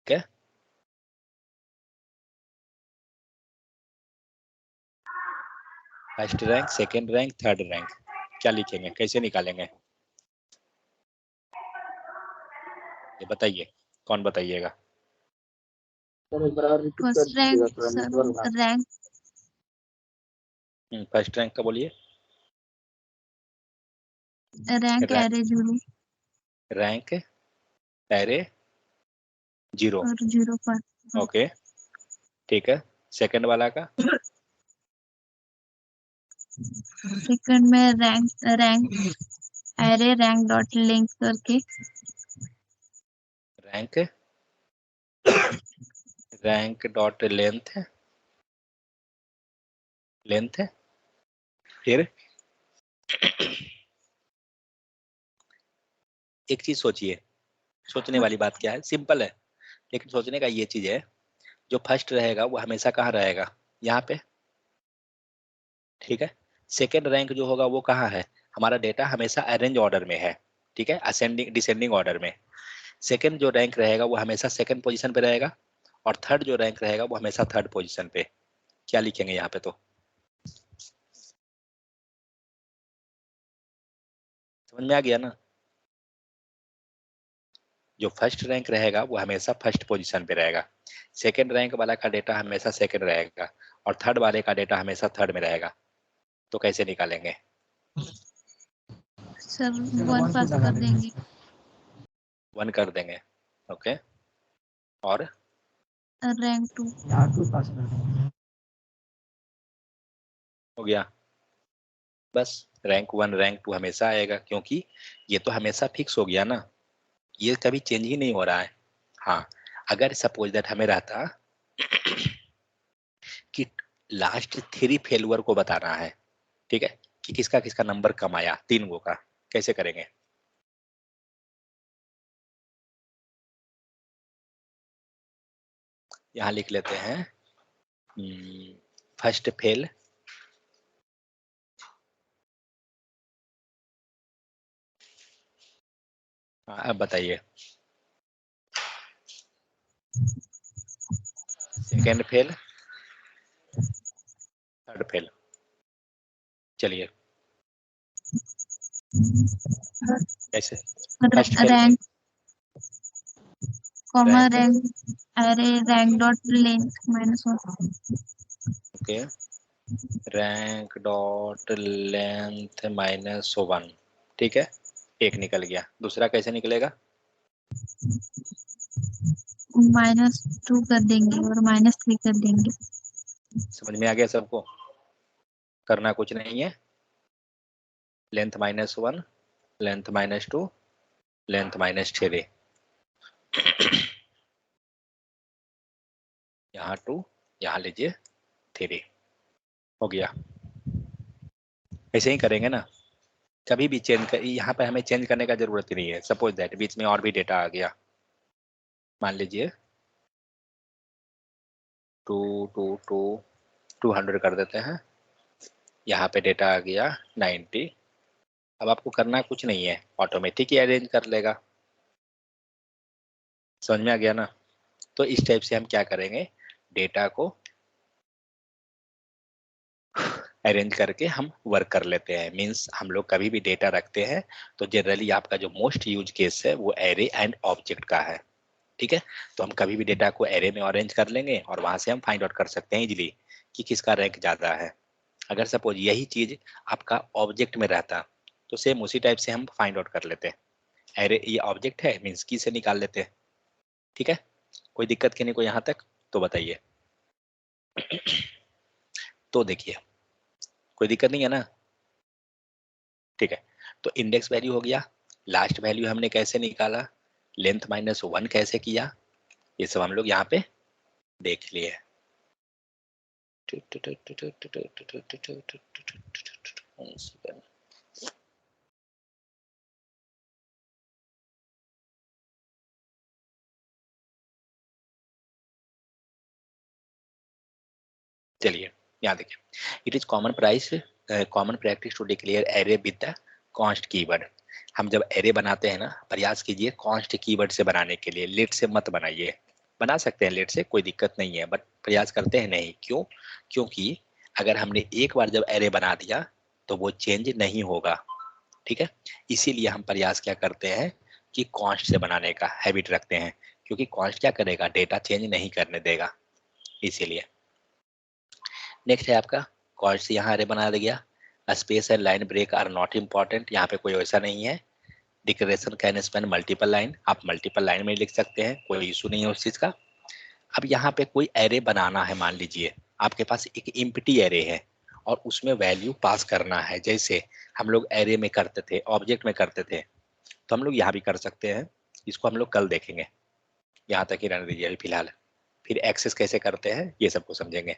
ठीक है, first rank, second rank, third rank, क्या लिखेंगे, कैसे निकालेंगे, ये बताइए, कौन बताइएगा। सर एक बार रिपीट कर फर्स्ट दीजिएगा, रैंक थोड़ा sir, network rank first rank का बोलिए। रैंक एरे 0 रैंक एरे 0, और 0 पर। ओके, ठीक है। सेकंड वाला का सेकंड में rank array rank dot link करके रैंक डॉट लेंथ फिर एक चीज सोचिए, सोचने वाली बात क्या है, सिंपल है, लेकिन सोचने का ये चीज है, जो फर्स्ट रहेगा वो हमेशा कहाँ रहेगा, यहाँ पे, ठीक है। सेकेंड रैंक जो होगा वो कहाँ है, हमारा डेटा हमेशा अरेंज ऑर्डर में है, ठीक है, असेंडिंग डिसेंडिंग ऑर्डर में। सेकेंड जो रैंक रहेगा वो हमेशा सेकेंड पोजीशन पे रहेगा, और थर्ड जो रैंक रहेगा वो हमेशा थर्ड पोजीशन पे। क्या लिखेंगे यहाँ पे, तो समझ में आ गया ना, जो फर्स्ट रैंक रहेगा वो हमेशा फर्स्ट पोजीशन पे रहेगा, सेकेंड रैंक वाला का डेटा हमेशा सेकेंड रहेगा, और थर्ड वाले का डेटा हमेशा थर्ड में रहेगा। तो कैसे निकालेंगे, सर 1 पास कर देंगे। 1 कर देंगे, ओके, और रैंक 2 हो गया, बस। रैंक 1 रैंक 2 हमेशा आएगा, क्योंकि ये तो हमेशा फिक्स हो गया ना, ये कभी चेंज ही नहीं हो रहा है। हाँ, अगर सपोज दैट हमें रहता कि लास्ट 3 फेलुअर को बताना है, ठीक है, कि किसका किसका नंबर कम आया 3 गो का, कैसे करेंगे, यहाँ लिख लेते हैं, फर्स्ट फेल, अब बताइए, सेकेंड फेल, थर्ड फेल, चलिए कैसे, first fail rank comma rank, rank array rank dot length -1 okay, rank dot length -1, ठीक है, एक निकल गया, दूसरा कैसे निकलेगा, -2 कर देंगे और -3 कर देंगे। समझ में आ गया सबको, करना कुछ नहीं है, लेंथ -1, लेंथ -2, लेंथ -3, यहाँ 2, यहाँ लीजिए 3, हो गया। ऐसे ही करेंगे ना, कभी भी चेंज कर, यहाँ पे हमें चेंज करने का जरूरत ही नहीं है। सपोज दैट बीच में और भी डेटा आ गया, मान लीजिए 200 कर देते हैं, यहाँ पे डेटा आ गया 90। अब आपको करना कुछ नहीं है, ऑटोमेटिक ही अरेंज कर लेगा, समझ में आ गया ना। तो इस टाइप से हम क्या करेंगे, डेटा को अरेंज करके हम वर्क कर लेते हैं। मींस हम लोग कभी भी डेटा रखते हैं तो जनरली आपका जो मोस्ट यूज केस है वो एरे एंड ऑब्जेक्ट का है, ठीक है। तो हम कभी भी डेटा को एरे में अरेंज कर लेंगे और वहां से हम फाइंड आउट कर सकते हैं इजीली कि किसका रैंक ज्यादा है। अगर सपोज यही चीज आपका ऑब्जेक्ट में रहता तो सेम उसी टाइप से हम फाइंड आउट कर लेते हैं। एरे ये ऑब्जेक्ट है मींस की से निकाल लेते हैं, ठीक है। कोई दिक्कत की नहीं कोई यहाँ तक, तो बताइए। तो देखिए कोई दिक्कत नहीं है ना, ठीक है। तो इंडेक्स वैल्यू हो गया, लास्ट वैल्यू हमने कैसे निकाला, लेंथ -1 कैसे किया, ये सब हम लोग यहाँ पे देख लिए। चलिए यहाँ देखिए, it is common practice to declare array with the const keyword. हम जब एरे बनाते हैं ना, प्रयास कीजिए कॉन्स्ट कीवर्ड से बनाने के लिए, लेट से मत बनाइए। बना सकते हैं लेट से, कोई दिक्कत नहीं है, बट प्रयास करते हैं नहीं। क्यों? क्योंकि अगर हमने एक बार जब एरे बना दिया तो वो चेंज नहीं होगा, ठीक है। इसीलिए हम प्रयास क्या करते हैं कि कॉन्स्ट से बनाने का हैबिट रखते हैं, क्योंकि कॉन्स्ट क्या करेगा, डेटा चेंज नहीं करने देगा, इसीलिए। नेक्स्ट है आपका कॉन्स्ट, यहाँ अरे बना दिया। Space and line break are not important, यहाँ पे कोई वैसा नहीं है। Declaration can span multiple line, आप मल्टीपल लाइन में लिख सकते हैं, कोई इशू नहीं है उस चीज का। अब यहाँ पे कोई एरे बनाना है, मान लीजिए आपके पास एक एम्प्टी एरे है और उसमें वैल्यू पास करना है, जैसे हम लोग एरे में करते थे, ऑब्जेक्ट में करते थे, तो हम लोग यहाँ भी कर सकते हैं। इसको हम लोग कल देखेंगे, यहाँ तक ही रहने दीजिए अभी फिलहाल, फिर एक्सेस कैसे करते हैं ये सबको समझेंगे।